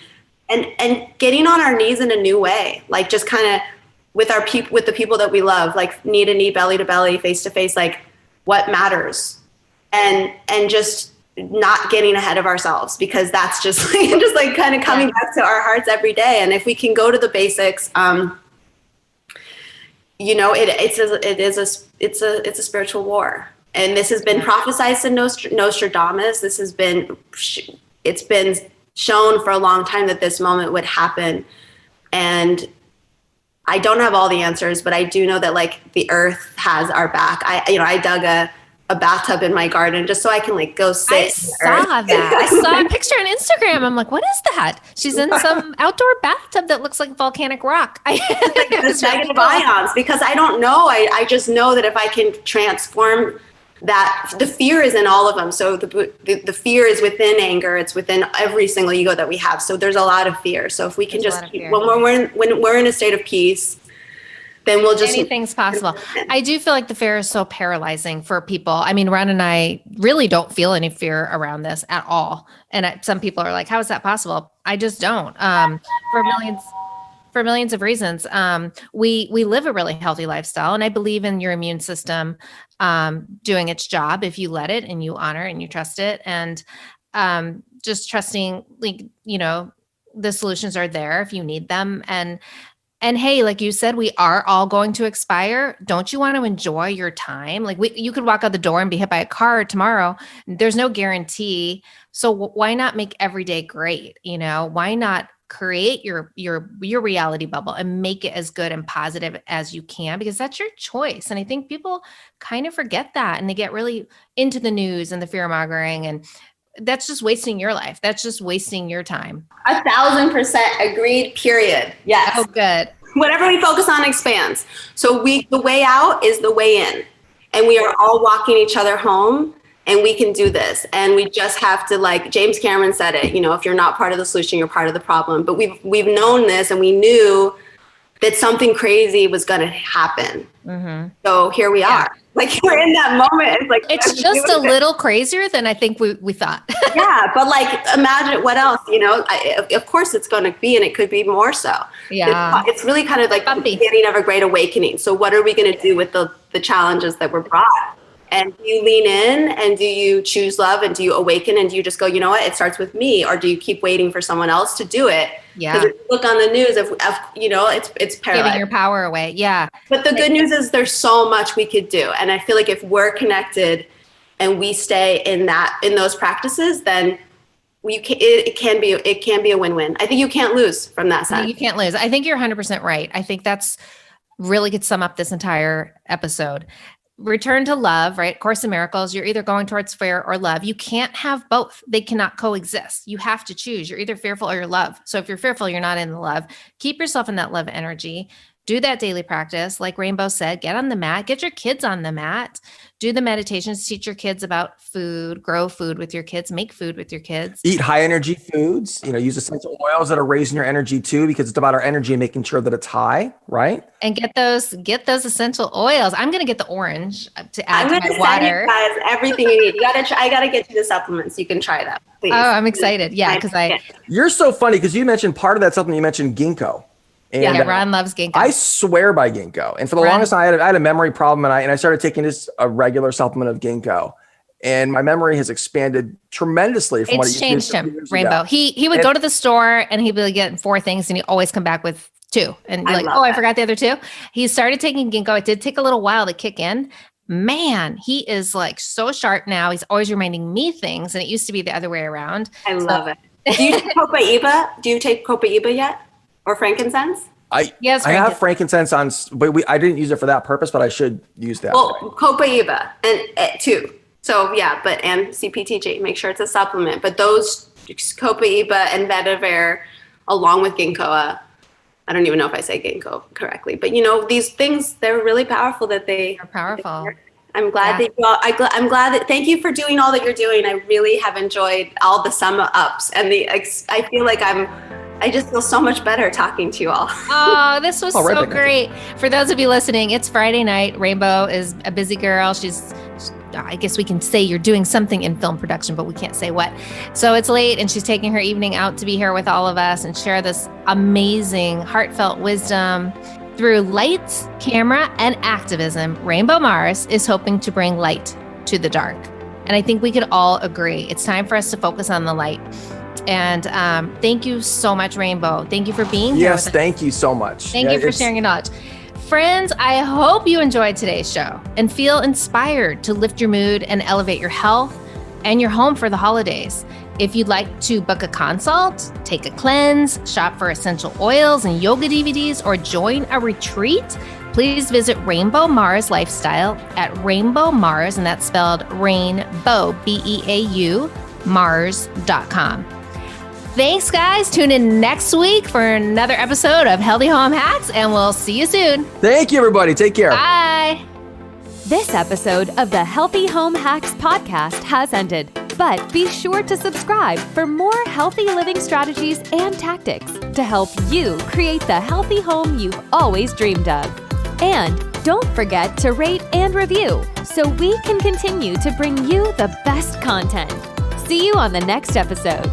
getting on our knees in a new way, like just kind of with the people that we love, like knee to knee, belly to belly, face to face, like what matters, and just not getting ahead of ourselves, because that's just like kind of coming back to our hearts every day. And if we can go to the basics, it's a spiritual war, and this has been prophesied in Nostradamus. It's been shown for a long time that this moment would happen, and I don't have all the answers, but I do know that like the earth has our back. I dug a bathtub in my garden just so I can like go sit. I saw that. I saw a picture on Instagram. I'm like, what is that? She's in some outdoor bathtub that looks like volcanic rock. It's negative ions, because I don't know. I just know that if I can transform that, the fear is in all of them. So the fear is within anger. It's within every single ego that we have. So there's a lot of fear. So if we can when we're in a state of peace, then we'll just anything's possible. I do feel like the fear is so paralyzing for people. I mean, Ron and I really don't feel any fear around this at all. And some people are like, how is that possible? I just don't. For millions of reasons. We live a really healthy lifestyle, and I believe in your immune system doing its job if you let it and you honor and you trust it, and just trusting, like, the solutions are there if you need them. And hey, like you said, we are all going to expire. Don't you want to enjoy your time? Like you could walk out the door and be hit by a car tomorrow. There's no guarantee. So why not make every day great? Why not create your reality bubble and make it as good and positive as you can, because that's your choice. And I think people kind of forget that, and they get really into the news and the fear mongering, and that's just wasting your life. That's just wasting your time. 1,000% agreed, period. Yes. Oh, good. Whatever we focus on expands. So the way out is the way in, and we are all walking each other home, and we can do this. And we just have to, like James Cameron said it, if you're not part of the solution, you're part of the problem. But we've known this, and we knew that something crazy was going to happen. Mm-hmm. So here we are. Like, we're in that moment. It's like, it's just a little crazier than I think we thought. Yeah. But like, imagine what else, of course it's going to be, and it could be more so. Yeah. It's really kind of like the beginning of a great awakening. So what are we going to do with the challenges that were brought? And do you lean in, and do you choose love, and do you awaken, and do you just go, you know what, it starts with me? Or do you keep waiting for someone else to do it? Yeah. Because if you look on the news, it's paralyzed. Giving your power away. Yeah. But the good news is there's so much we could do. And I feel like if we're connected and we stay in those practices, then it can be a win-win. I think you can't lose from that sense. You can't lose. I think you're 100% right. I think that's really could sum up this entire episode. Return to love, right? Course in Miracles. You're either going towards fear or love. You can't have both. They cannot coexist. You have to choose. You're either fearful or you're love. So if you're fearful, you're not in the love. Keep yourself in that love energy. Do that daily practice. Like Rainbow said, get on the mat, get your kids on the mat, do the meditations, teach your kids about food, grow food with your kids, make food with your kids. Eat high energy foods, use essential oils that are raising your energy too, because it's about our energy and making sure that it's high, right? And get those essential oils. I'm going to get the orange to add to my water. You guys everything you need. I got to get you the supplements. You can try that, please. Oh, I'm excited. Yeah, because You're so funny, because you mentioned part of that supplement, you mentioned ginkgo. And Ron loves ginkgo. I swear by ginkgo. And for the longest time, I had a memory problem, and I started taking a regular supplement of ginkgo. And my memory has expanded tremendously from what it used to be. It's changed him, Rainbow. He would go to the store, and he'd be getting 4 things, and he'd always come back with 2. And I forgot the other 2. He started taking ginkgo. It did take a little while to kick in. Man, he is so sharp now. He's always reminding me things, and it used to be the other way around. I love it. Do you take copaiba? Do you take copaiba yet? Or frankincense? I have frankincense on, but I didn't use it for that purpose, but I should use that. Well, copaiba and too. So and CPTG, make sure it's a supplement. But those copaiba and vetiver, along with ginkgo, I don't even know if I say ginkgo correctly, but these things, they're really powerful. They're powerful. I'm glad I'm glad that. Thank you for doing all that you're doing. I really have enjoyed all the sum ups and I feel like I just feel so much better talking to you all. Oh, this was so great. For those of you listening, it's Friday night. Rainbow is a busy girl. I guess we can say you're doing something in film production, but we can't say what. So it's late, and she's taking her evening out to be here with all of us and share this amazing, heartfelt wisdom. Through lights, camera, and activism, Rainbeau Mars is hoping to bring light to the dark. And I think we could all agree it's time for us to focus on the light. And thank you so much, Rainbow. Thank you for being here. Yes, thank you so much. Thank you for sharing your knowledge. Friends, I hope you enjoyed today's show and feel inspired to lift your mood and elevate your health and your home for the holidays. If you'd like to book a consult, take a cleanse, shop for essential oils and yoga DVDs, or join a retreat, please visit Rainbeau Mars Lifestyle at Rainbeau Mars, and that's spelled Rainbeau, B-E-A-U, Mars.com. Thanks, guys. Tune in next week for another episode of Healthy Home Hacks, and we'll see you soon. Thank you, everybody. Take care. Bye. This episode of the Healthy Home Hacks podcast has ended, but be sure to subscribe for more healthy living strategies and tactics to help you create the healthy home you've always dreamed of. And don't forget to rate and review so we can continue to bring you the best content. See you on the next episode.